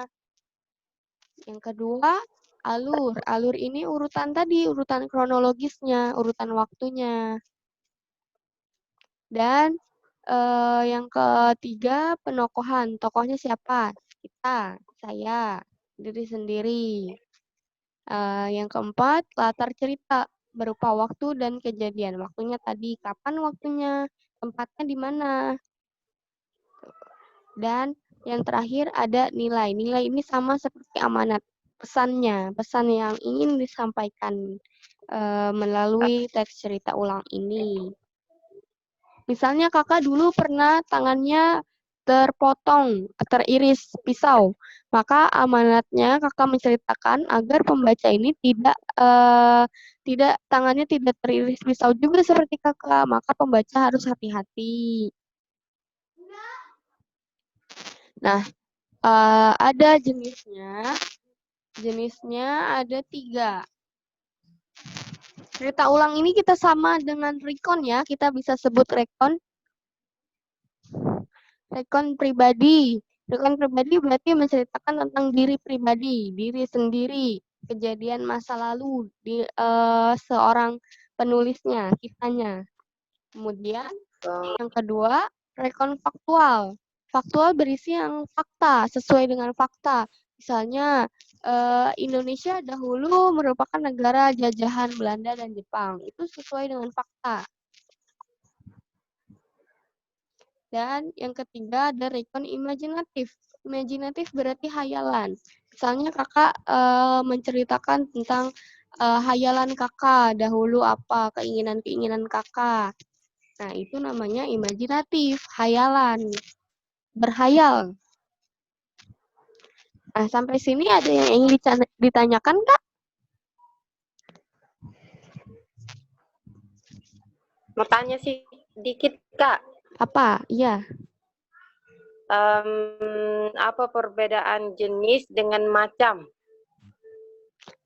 Yang kedua, alur. Alur ini urutan tadi, urutan kronologisnya, urutan waktunya. Dan yang ketiga, penokohan. Tokohnya siapa? Kita, saya, diri sendiri. Yang keempat, latar cerita berupa waktu dan kejadian. Waktunya tadi, kapan waktunya, tempatnya di mana. Dan yang terakhir ada nilai. Nilai ini sama seperti amanat. Pesannya, pesan yang ingin disampaikan melalui teks cerita ulang ini. Misalnya kakak dulu pernah tangannya terpotong, teriris pisau. Maka amanatnya kakak menceritakan agar pembaca ini tangannya tidak teriris pisau juga seperti kakak. Maka pembaca harus hati-hati. Nah, ada jenisnya. Jenisnya ada 3. Cerita ulang ini kita sama dengan recon ya. Kita bisa sebut recon. Recon pribadi. Recon pribadi berarti menceritakan tentang diri pribadi, diri sendiri, kejadian masa lalu di seorang penulisnya, kitanya. Kemudian yang kedua, recon faktual. Faktual berisi yang fakta, sesuai dengan fakta. Misalnya, Indonesia dahulu merupakan negara jajahan Belanda dan Jepang. Itu sesuai dengan fakta. Dan yang ketiga ada recon imajinatif. Imajinatif berarti hayalan. Misalnya kakak menceritakan tentang hayalan kakak dahulu apa, keinginan-keinginan kakak. Nah, itu namanya imajinatif, hayalan. Berhayal. Nah, sampai sini ada yang ingin ditanyakan, Kak? mau tanya sih dikit, Kak. Apa? Iya. Apa perbedaan jenis dengan macam?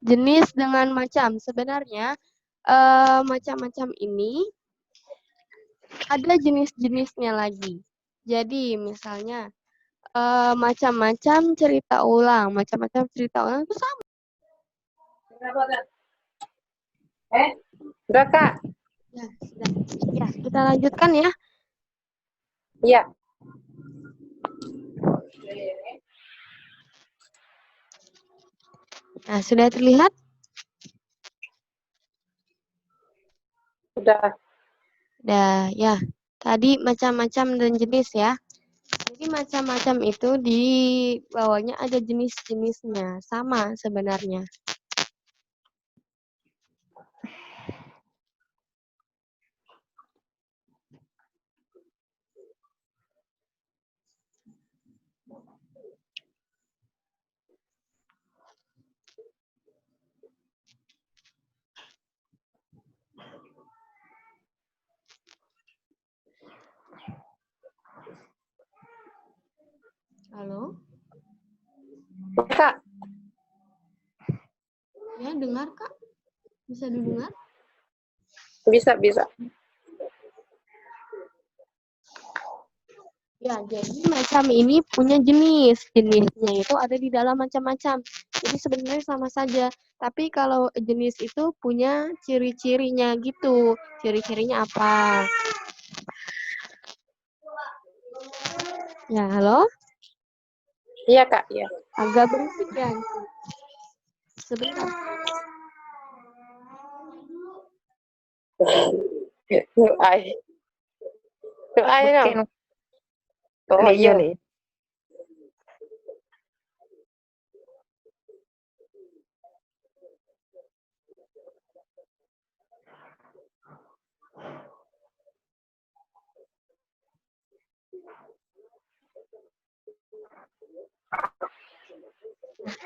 Jenis dengan macam. Sebenarnya macam-macam ini ada jenis-jenisnya lagi. Jadi misalnya macam-macam cerita ulang. Macam-macam cerita ulang itu sama. Udah, Kak? Ya, sudah. Ya, kita lanjutkan ya. Iya. Nah, sudah terlihat? Udah. Nah, ya. Tadi macam-macam dan jenis ya. Jadi macam-macam itu di bawahnya ada jenis-jenisnya. Sama sebenarnya. Halo? Kak, Ya, dengar Kak? Bisa didengar? bisa. Ya, jadi macam ini punya jenis. Jenisnya itu ada di dalam macam-macam. Jadi sebenarnya sama saja. Tapi kalau jenis itu punya ciri-cirinya gitu. Ciri-cirinya apa? Ya, halo? Iya, Kak, iya. Agak berisik ya. Sebentar. Ai. Ai Bikin. dong. Oh, Iya, iya. Le.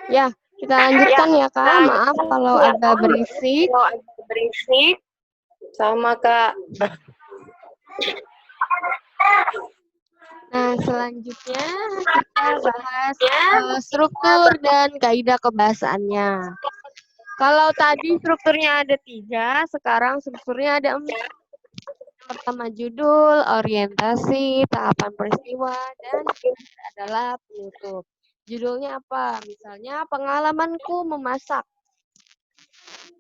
Ya, kita lanjutkan ya, Kak. Maaf kalau agak berisik. Sama, Kak. Nah, selanjutnya kita bahas struktur dan kaidah kebahasaannya. Kalau tadi strukturnya ada 3, sekarang strukturnya ada 4. Pertama judul, orientasi, tahapan peristiwa, dan adalah penutup. Judulnya apa? Misalnya pengalamanku memasak.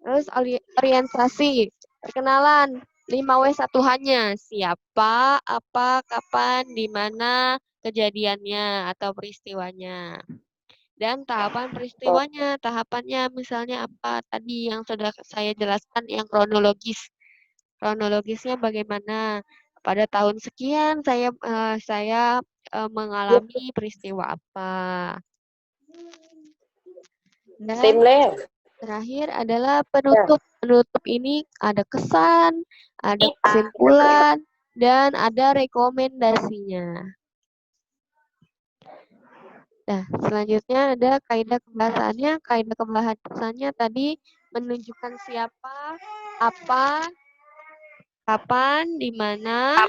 Terus orientasi, perkenalan, 5W1 hanya. Siapa, apa, kapan, di mana kejadiannya atau peristiwanya. Dan tahapan peristiwanya, tahapannya misalnya apa tadi yang sudah saya jelaskan yang kronologis. Kronologisnya bagaimana? Pada tahun sekian saya mengalami peristiwa apa. Dan Timeless. terakhir adalah penutup. Penutup ini ada kesan, ada kesimpulan, dan ada rekomendasinya. Nah, selanjutnya ada kaidah kebahasaannya. Kaidah kebahasaannya tadi menunjukkan siapa, apa, kapan, di mana,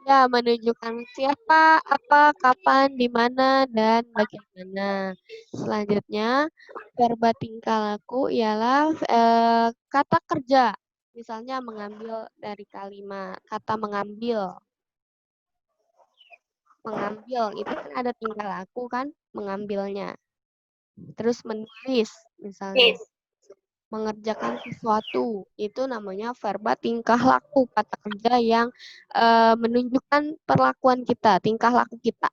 ya, menunjukkan siapa, apa, kapan, di mana, dan bagaimana. Selanjutnya, verba tingkah laku ialah kata kerja. Misalnya mengambil dari kalimat, kata mengambil. Mengambil, itu kan ada tingkah laku kan, mengambilnya. Terus menulis, misalnya. Mengerjakan sesuatu, itu namanya verba tingkah laku, kata kerja yang menunjukkan perlakuan kita, tingkah laku kita.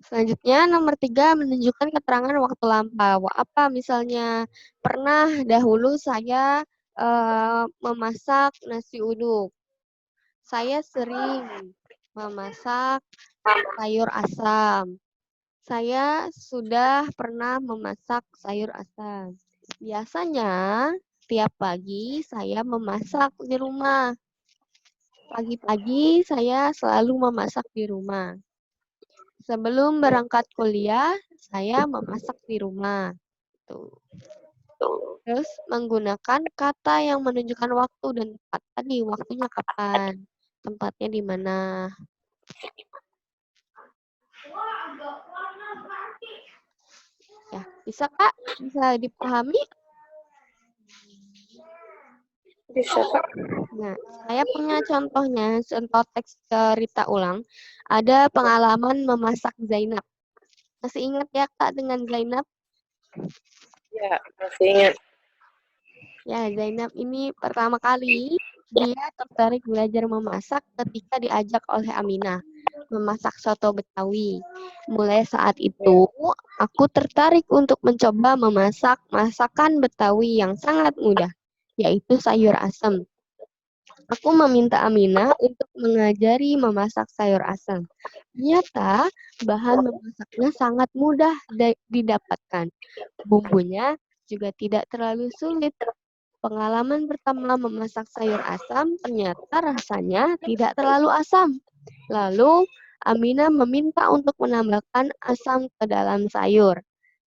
Selanjutnya, nomor 3, menunjukkan keterangan waktu lampau. Apa misalnya, pernah dahulu saya memasak nasi uduk. Saya sering memasak sayur asam. Saya sudah pernah memasak sayur asam. Biasanya, tiap pagi saya memasak di rumah. Pagi-pagi saya selalu memasak di rumah. Sebelum berangkat kuliah, saya memasak di rumah. Tuh. Terus menggunakan kata yang menunjukkan waktu dan tempat. Tadi waktunya kapan, tempatnya di mana. Ya, bisa Kak? Bisa dipahami? Bisa, Kak. Nah, saya punya contohnya, contoh teks cerita ulang. Ada pengalaman memasak Zainab. Masih ingat ya Kak dengan Zainab? Ya, masih ingat. Ya, Zainab ini pertama kali dia tertarik belajar memasak ketika diajak oleh Aminah memasak soto Betawi. Mulai saat itu, aku tertarik untuk mencoba memasak masakan Betawi yang sangat mudah, yaitu sayur asam. Aku meminta Aminah untuk mengajari memasak sayur asam. Ternyata bahan memasaknya sangat mudah didapatkan. Bumbunya juga tidak terlalu sulit. Pengalaman pertama memasak sayur asam ternyata rasanya tidak terlalu asam. Lalu Aminah meminta untuk menambahkan asam ke dalam sayur.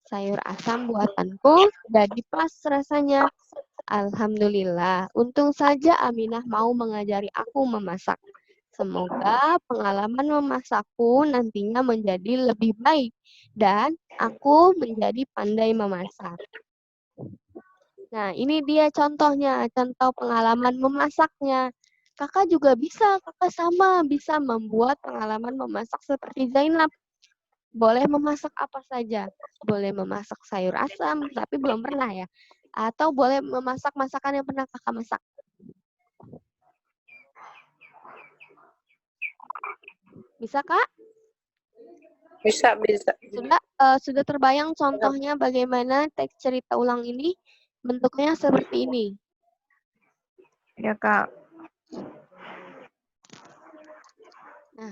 Sayur asam buatanku jadi pas rasanya. Alhamdulillah, untung saja Aminah mau mengajari aku memasak. Semoga pengalaman memasakku nantinya menjadi lebih baik dan aku menjadi pandai memasak. Nah, ini dia contohnya, contoh pengalaman memasaknya. Kakak juga bisa, kakak sama bisa membuat pengalaman memasak seperti Zainab. Boleh memasak apa saja. Boleh memasak sayur asam, tapi belum pernah ya. Atau boleh memasak masakan yang pernah kakak masak. Bisa, Kak? Bisa. Sudah terbayang contohnya bagaimana teks cerita ulang ini? Bentuknya seperti ini. Ya, Kak. Nah,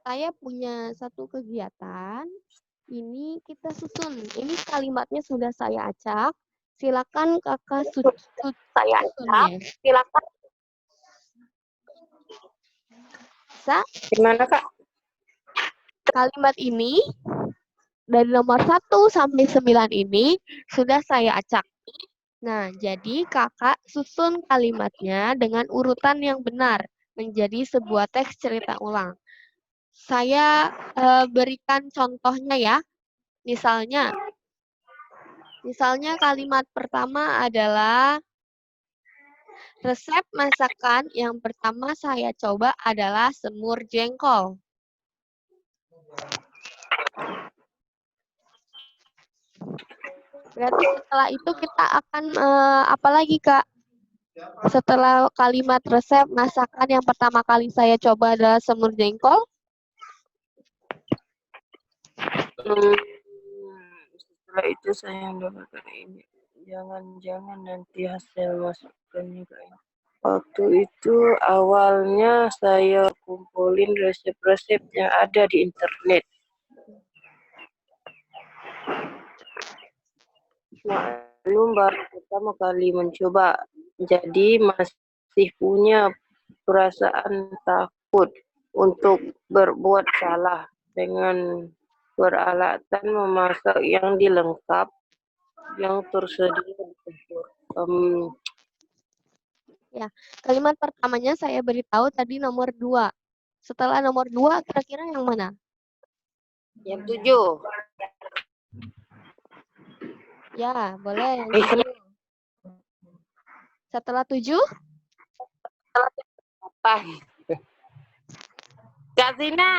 saya punya satu kegiatan. Ini kita susun. Ini kalimatnya sudah saya acak. Silakan kakak susunnya. Silakan. Bisa? Gimana, Kak? Kalimat ini dari nomor 1 sampai 9 ini sudah saya acak. Nah, jadi kakak susun kalimatnya dengan urutan yang benar menjadi sebuah teks cerita ulang. Saya berikan contohnya ya. Misalnya kalimat pertama adalah resep masakan yang pertama saya coba adalah semur jengkol. Berarti setelah itu kita akan apa lagi, Kak? Setelah kalimat resep masakan yang pertama kali saya coba adalah semur jengkol. Setelah itu saya mendapatkan ini. Jangan-jangan nanti hasil masukkannya kayak. Waktu itu awalnya saya kumpulin resep-resep yang ada di internet. Maklum baru pertama kali mencoba, jadi masih punya perasaan takut untuk berbuat salah dengan peralatan memasak yang dilengkap yang tersedia di dapur. Ya, kalimat pertamanya saya beritahu tadi nomor 2. Setelah nomor 2, kira-kira yang mana? Yang 7. Ya, boleh yang 7. Setelah 7? Apa? Kak Zina.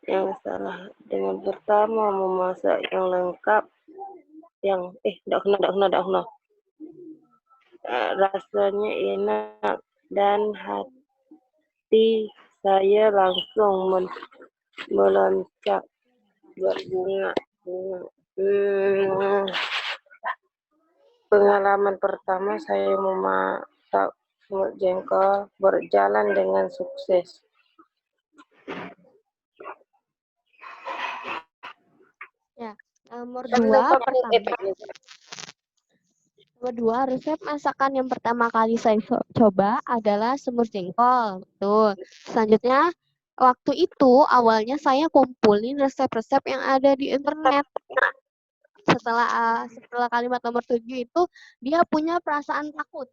Yang salah dengan pertama memasak yang lengkap, yang enggak kena. Rasanya enak dan hati saya langsung melonjak berbunga. Pengalaman pertama saya memasak semur jengkol berjalan dengan sukses. Ya, nomor 2 pertama. Nomor 2, resep masakan yang pertama kali saya coba adalah semur jengkol. Tuh. Selanjutnya, waktu itu awalnya saya kumpulin resep-resep yang ada di internet. Setelah kalimat nomor 7 itu, dia punya perasaan takut.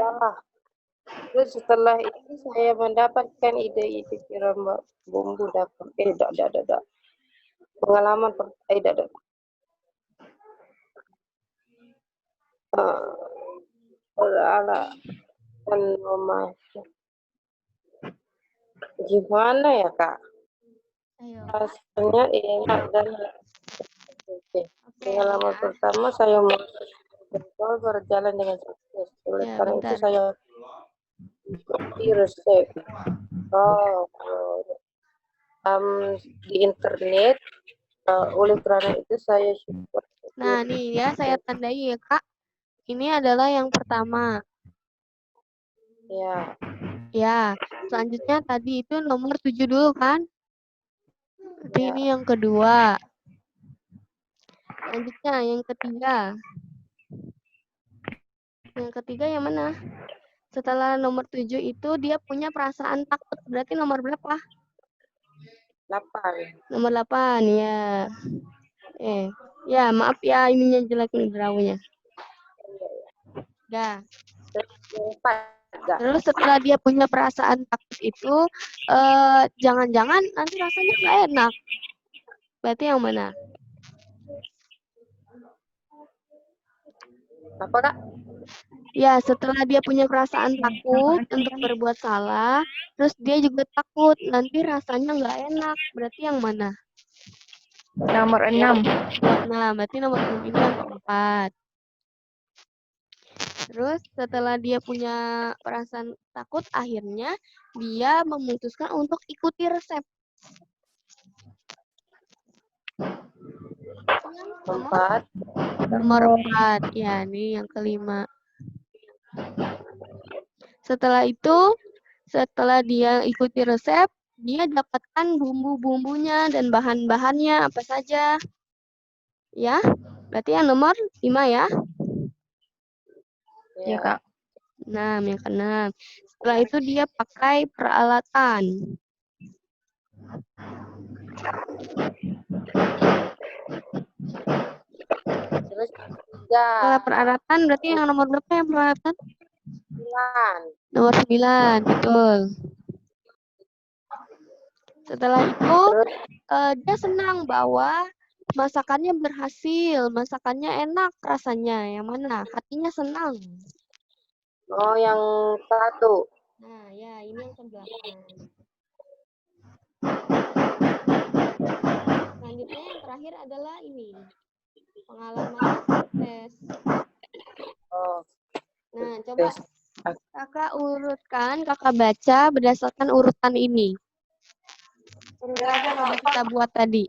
salah. Terus setelah itu saya mendapatkan ide-ide kira bumbu dapur. Dak. Pengalaman dak. Ala dan memasak. Gimana ya, Kak? Ayo. Rasanya enak dan oke. Pengalaman pertama saya mencoba berjalan dengan sukses. Oleh Ya, karena itu bentar. saya ikuti resep. Oh, di internet. Oleh karena itu saya support. Nah, nih ya saya tandai ya, Kak. Ini adalah yang pertama. Ya, Ya, selanjutnya tadi itu nomor 7 dulu kan? Berarti Ya. ini yang kedua. Selanjutnya yang ketiga. Yang ketiga yang mana? Setelah nomor 7 itu dia punya perasaan takut. Berarti nomor berapa? 8. Nomor 8 ya. Ya maaf ya ininya jelek nih drawingnya. Dah. Yang 4 enggak? Terus setelah dia punya perasaan takut itu, jangan-jangan nanti rasanya nggak enak. Berarti yang mana? Apa, Kak? Ya, setelah dia punya perasaan takut untuk berbuat salah, terus dia juga takut nanti rasanya nggak enak. Berarti yang mana? Nomor 6. Nah, berarti nomor 6 ini yang keempat. Terus setelah dia punya perasaan takut, akhirnya dia memutuskan untuk ikuti resep. Nomor 4. Ya, ini yang kelima. Setelah itu, setelah dia ikuti resep, dia dapatkan bumbu-bumbunya dan bahan-bahannya apa saja. Ya, berarti yang nomor 5 ya. Ya, Kak. 6, yang keenam. Setelah itu dia pakai peralatan. Terus Setelah peralatan berarti yang nomor berapa yang peralatan? 9. Nomor 9, betul. Setelah itu dia senang bahwa masakannya berhasil, masakannya enak rasanya. Yang mana? Hatinya senang. Oh, yang 1. Nah, ya ini yang ke-8. Selanjutnya yang terakhir adalah ini. Pengalaman sukses. Oh, Nah, coba kakak urutkan, kakak baca berdasarkan urutan ini. Urutan yang udah kita buat tadi.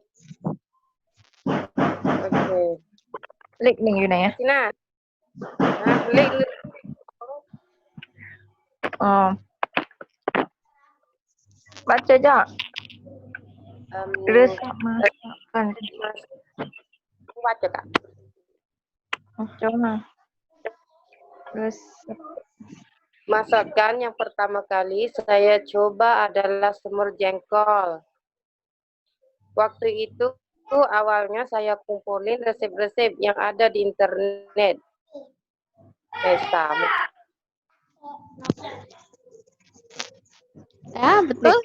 oke. Klik nih Yuna ya. Sina. Nah, klik. Oh. Baca aja. Terus masakan. Baca, Kak. Coba. Terus Masakan yang pertama kali saya coba adalah semur jengkol. Waktu itu awalnya saya kumpulin resep-resep yang ada di internet. Sama. Ya, betul.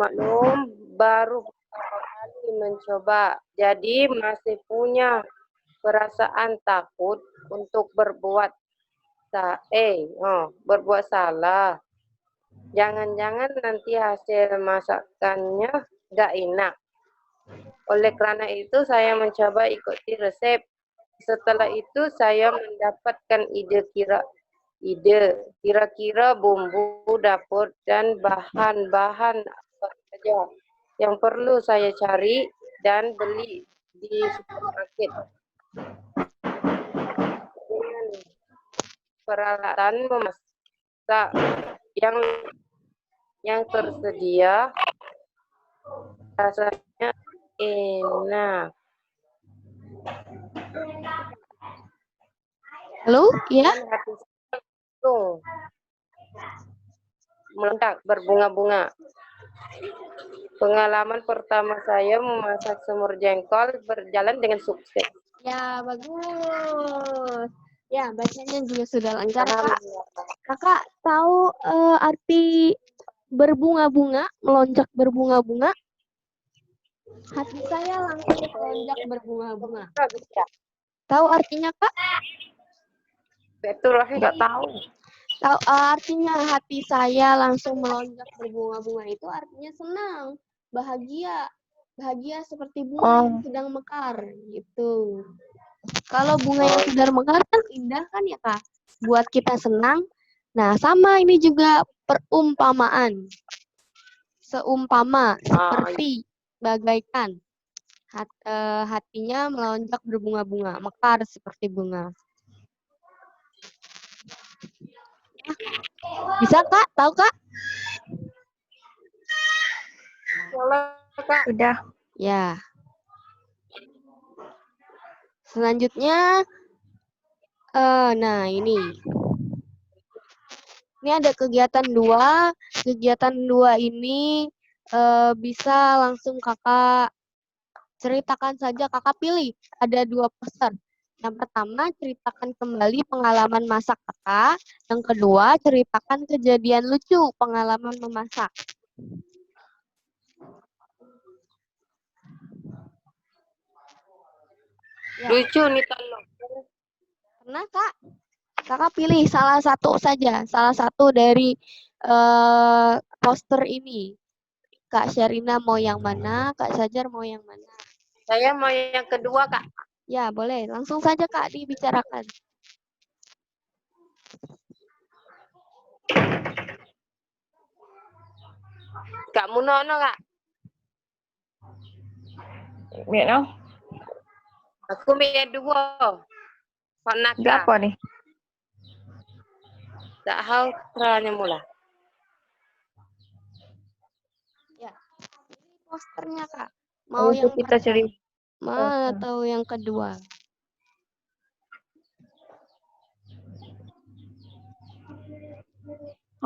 Maklum baru pertama kali mencoba, jadi masih punya perasaan takut untuk berbuat salah. Jangan-jangan nanti hasil masakannya nggak enak. Oleh karena itu saya mencoba ikuti resep. Setelah itu saya mendapatkan ide kira-kira bumbu dapur dan bahan-bahan apa saja yang perlu saya cari dan beli di supermarket. Dengan peralatan memasak yang tersedia, rasanya enak. Halo, ya? Dan hati saya langsung meledak berbunga-bunga. Pengalaman pertama saya memasak semur jengkol berjalan dengan sukses. Ya, bagus. Ya, bacanya juga sudah lancar, Kak. Alhamdulillah. Kakak tahu arti berbunga-bunga, melonjak berbunga-bunga? Hati saya langsung melonjak berbunga-bunga. Bisa. Tahu artinya, Kak? Betul, Nggak tahu. Tahu artinya hati saya langsung melonjak berbunga-bunga itu artinya senang, bahagia. Bahagia seperti bunga yang sedang mekar gitu. Kalau bunga yang sedang mekar kan indah kan ya, Kak? Buat kita senang. Nah, sama ini juga perumpamaan. Seumpama, seperti, bagaikan. Hatinya melonjak berbunga-bunga, mekar seperti bunga. Bisa, Kak? Tahu, Kak? Kak. Udah. Ya. Selanjutnya, nah ini. Ini ada kegiatan 2. Kegiatan 2 ini bisa langsung Kakak ceritakan saja, Kakak pilih. Ada 2 poster. Yang pertama, ceritakan kembali pengalaman masak Kakak. Yang kedua, ceritakan kejadian lucu pengalaman memasak. Ya. Lucu nih tolong. Pernah, Kak? Kakak pilih salah satu saja, salah satu dari poster ini. Kak Sherina mau yang mana? Kak Sajar mau yang mana? Saya mau yang kedua, Kak. Ya, boleh. Langsung saja, Kak, dibicarakan. Kak Munono, Kak. Miệng không? Aku yang dua. Warna Udah apa nih? Tak tahu caranya mula. Ya. Ini posternya, Kak. Mau Itu yang kita cerita. pertama atau yang kedua?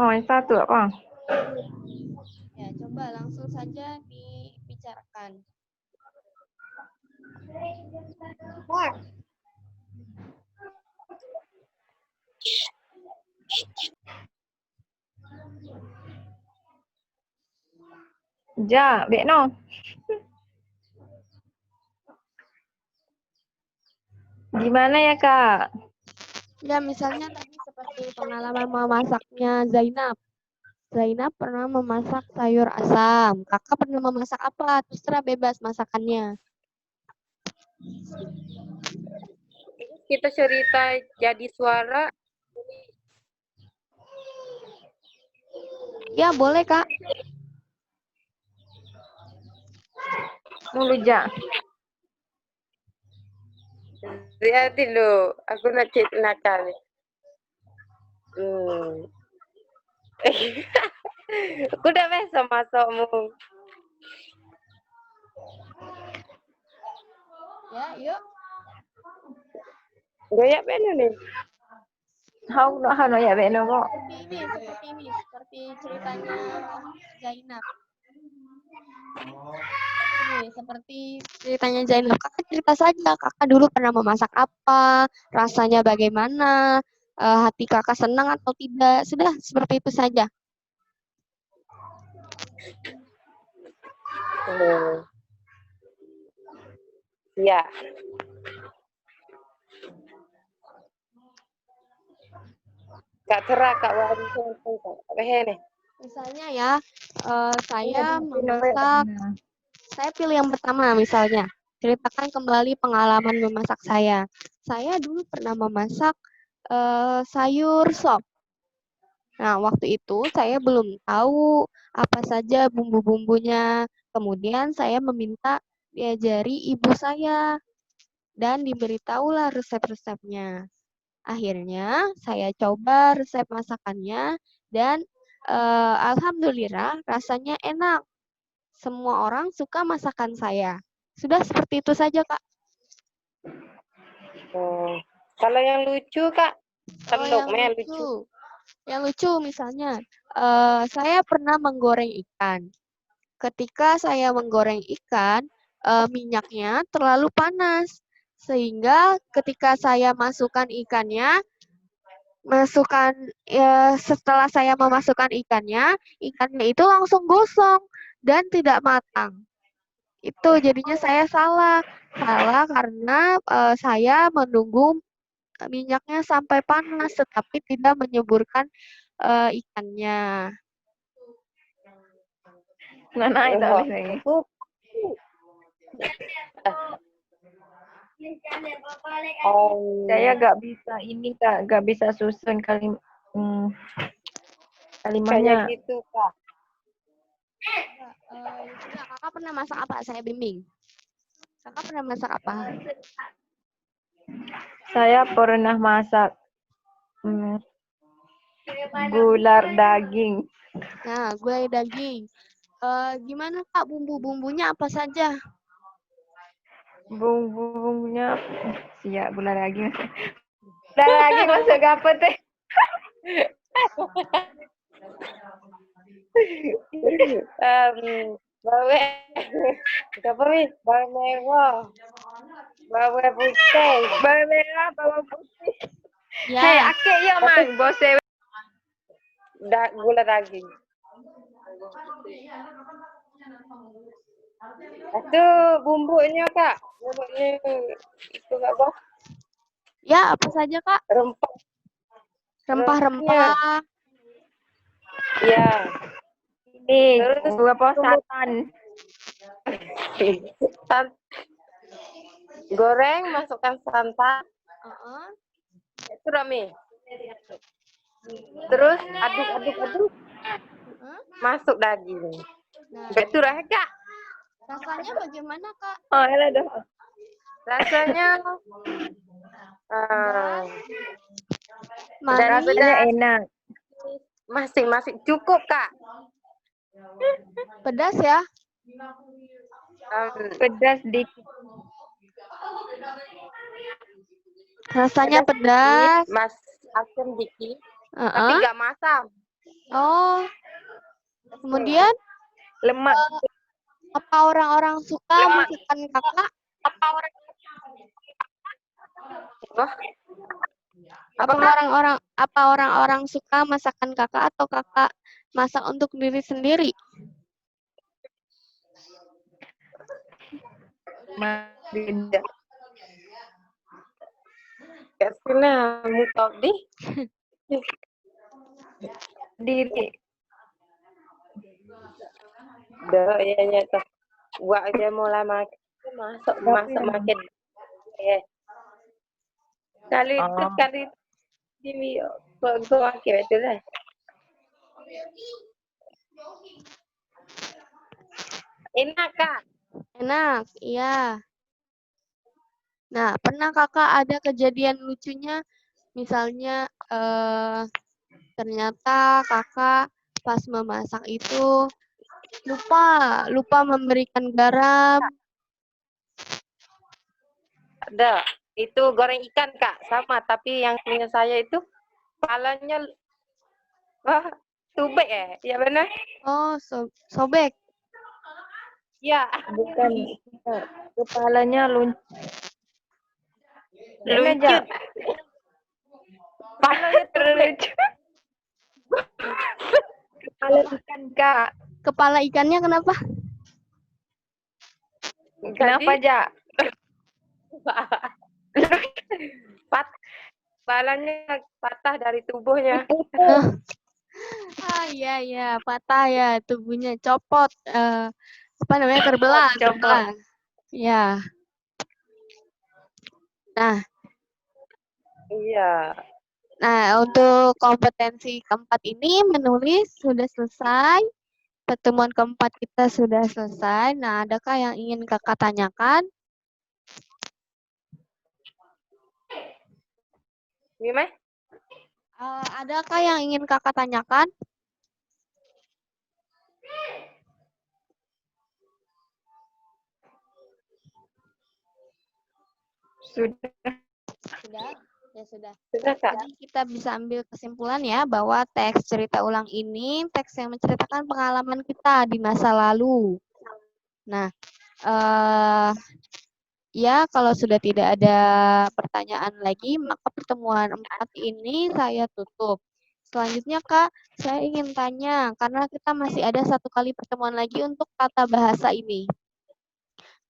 Oh, yang satu ya, Kang? Ya, coba langsung saja dibicarakan. Ja, Bek no. Gimana ya, Kak? Ya, misalnya tadi seperti pengalaman memasaknya Zainab. Zainab pernah memasak sayur asam. Kakak pernah memasak apa? Terserah bebas masakannya. Kita cerita jadi suara. Ya, boleh, Kak. Mulu Ja. Lihatin lo, aku nak cek nakal nih. Aku udah biasa masukmu. Ya, yuk. Goyak beno nih. Không, nó không nói ya Bek no kok. Seperti ini, seperti ceritanya Zainab. Ini seperti ceritanya Zainab. Kakak cerita saja, kakak dulu pernah memasak apa, rasanya bagaimana, hati kakak senang atau tidak. Sudah, seperti itu saja. Ya. Kak cerah, Kak Wari. Apa nih? Misalnya ya, saya memasak, saya pilih yang pertama misalnya. Ceritakan kembali pengalaman memasak saya. Saya dulu pernah memasak sayur sop. Nah, waktu itu saya belum tahu apa saja bumbu-bumbunya. Kemudian saya meminta diajari ibu saya dan diberitahulah resep-resepnya. Akhirnya saya coba resep masakannya dan alhamdulillah rasanya enak. Semua orang suka masakan saya. Sudah seperti itu saja, Kak. Kalau yang lucu, Kak, Kalau teluk yang lucu. Yang lucu misalnya, saya pernah menggoreng ikan. Ketika saya menggoreng ikan, minyaknya terlalu panas. Sehingga ketika saya masukkan ikannya, setelah saya memasukkan ikannya itu langsung gosong dan tidak matang. Itu jadinya saya salah karena saya menunggu minyaknya sampai panas tetapi tidak menyuburkan ikannya. Nah, itu habis lagi. Saya gak bisa ini Kak, gak bisa susun kalimatnya. Kayak gitu, Kak. Sudah, kakak pernah masak apa? Saya bimbing. Kakak pernah masak apa? Saya pernah masak gular daging. Nah, gulai daging. Gimana Kak bumbu-bumbunya apa saja? Bumbunya siap gula daging. Gula daging masuk apa teh? Bawe, apa nih? Bawe merah, bawe putih. Bawang merah, bawang putih. Ya, Hei, akeh ya mang, bose. Gula daging. Itu bumbunya, Kak. Bumbunya itu apa? ya apa saja Kak? Rempah. Rempah-rempah. Ya. Ini Terus apa santan. Goreng, masukkan santan. Heeh. Itu Rami. Terus aduk. Masuk daging. Nah, Itu Kak. rasanya bagaimana Kak? Oh, elah dah. Rasanya Manis. Rasanya enak. masing-masing cukup, Kak. Pedas ya? Pedas dikit. Rasanya pedas. Mas asam dikit, tapi Heeh. nggak masam. Oh. Kemudian Lemak. apa orang-orang suka masakan Kakak? Wah, Apa orang-orang suka masakan Kakak atau Kakak masak untuk diri sendiri? Beda. kayak sini muka di. Diri. Dah, ya nyata. Buat aja mulai masuk makin. Kali di gua kira itu lah. Enak, Kak. Enak, iya. Nah, pernah Kakak ada kejadian lucunya? Misalnya, ternyata Kakak pas memasak itu lupa memberikan garam. Ada. Itu goreng ikan, Kak. Sama, tapi yang punya saya itu kepalanya tubek ya? Ya benar? Oh, sobek. Ya. Bukan. Kepalanya luncur. Luncur. Kepalanya Terlucu. Kepala ikan, Kak. Kepala ikannya kenapa? Kenapa, Ja? Kepalanya patah dari tubuhnya. Iya, patah ya tubuhnya, copot. Apa namanya? Terbelah. Ya. Nah, Iya. Nah, untuk kompetensi keempat ini menulis sudah selesai. Pertemuan keempat kita sudah selesai. Nah, adakah yang ingin Kakak tanyakan? Gimana? Adakah yang ingin Kakak tanyakan? Sudah. Sudah? Ya sudah. Sudah, Kak. Jadi kita bisa ambil kesimpulan ya bahwa teks cerita ulang ini teks yang menceritakan pengalaman kita di masa lalu. Nah, Ya, kalau sudah tidak ada pertanyaan lagi, maka pertemuan 4 ini saya tutup. Selanjutnya, Kak, saya ingin tanya, karena kita masih ada 1 kali pertemuan lagi untuk tata bahasa ini.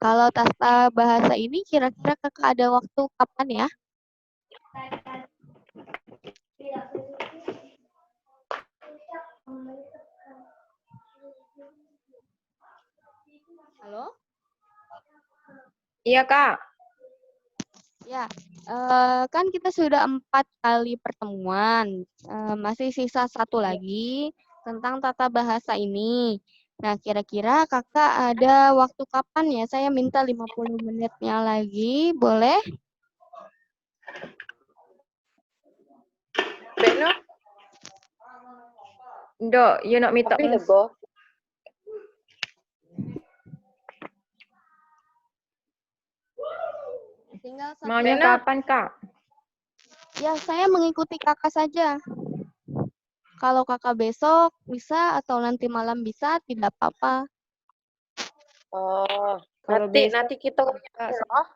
Kalau tata bahasa ini, kira-kira Kakak ada waktu kapan ya? Halo? Iya, Kak. Ya, kan kita sudah 4 kali pertemuan, masih sisa 1 lagi tentang tata bahasa ini. Nah, kira-kira Kakak ada waktu kapan ya? Saya minta 50 menitnya lagi, boleh? Beno, Ndok, you nak minta tapi lego. Tinggal 1 maunya Beno. kapan, Kak? Ya, saya mengikuti Kakak saja. Kalau Kakak besok bisa atau nanti malam bisa, tidak apa-apa. Oh, Kalau nanti kita Kak, ngobrol.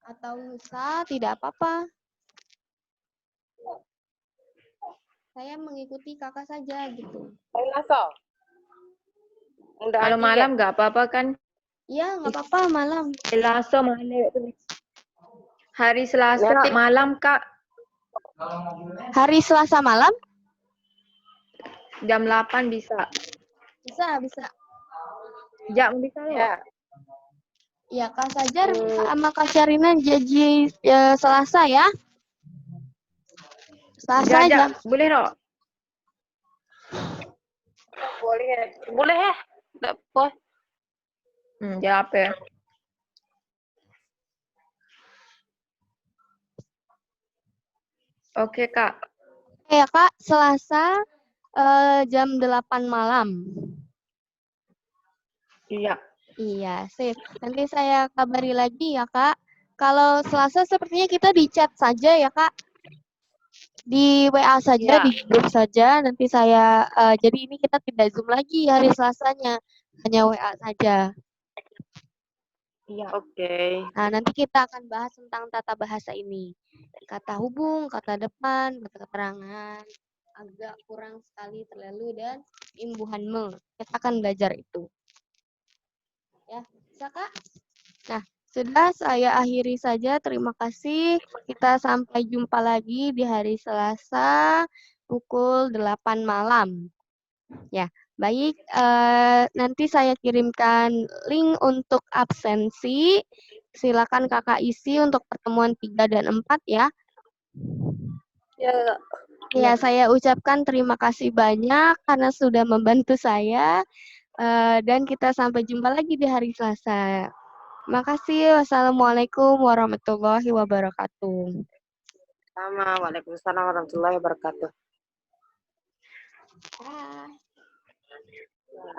Atau lusa, tidak apa-apa. Saya mengikuti Kakak saja gitu. Laso. kalau malam nggak apa-apa kan? Iya, nggak apa-apa malam. Selasa malam. Hari Selasa Nanti malam, Kak. Hari Selasa malam? Jam 8 bisa. Bisa. Jam bisa ya? ya. Ya, Kak Sajar sama Kak Syarina janji Selasa ya. Selasa Jajak, jam. boleh dok? Boleh ya. Nggak apa. Ya apa ya? Oke, Kak. Ya, Kak, Selasa jam 8 malam. Iya. Iya, sip. Nanti saya kabari lagi ya, Kak. Kalau Selasa sepertinya kita di chat saja ya, Kak. Di WA saja, Ya. di grup saja. Nanti saya, jadi ini kita tidak Zoom lagi hari Selasanya. Hanya WA saja. Iya. Oke. Nah, nanti kita akan bahas tentang tata bahasa ini. Kata hubung, kata depan, kata keterangan. Agak kurang sekali terlalu dan imbuhan me. Kita akan belajar itu. Ya, bisa Kak? Nah, sudah saya akhiri saja. Terima kasih. Kita sampai jumpa lagi di hari Selasa pukul 8 malam. Ya, baik. Nanti saya kirimkan link untuk absensi. Silakan Kakak isi untuk pertemuan 3 dan 4 ya. Ya. Ya, saya ucapkan terima kasih banyak karena sudah membantu saya. Dan kita sampai jumpa lagi di hari Selasa. Makasih. Wassalamualaikum warahmatullahi wabarakatuh. Sama. Waalaikumsalam warahmatullahi wabarakatuh. Dah. Ya.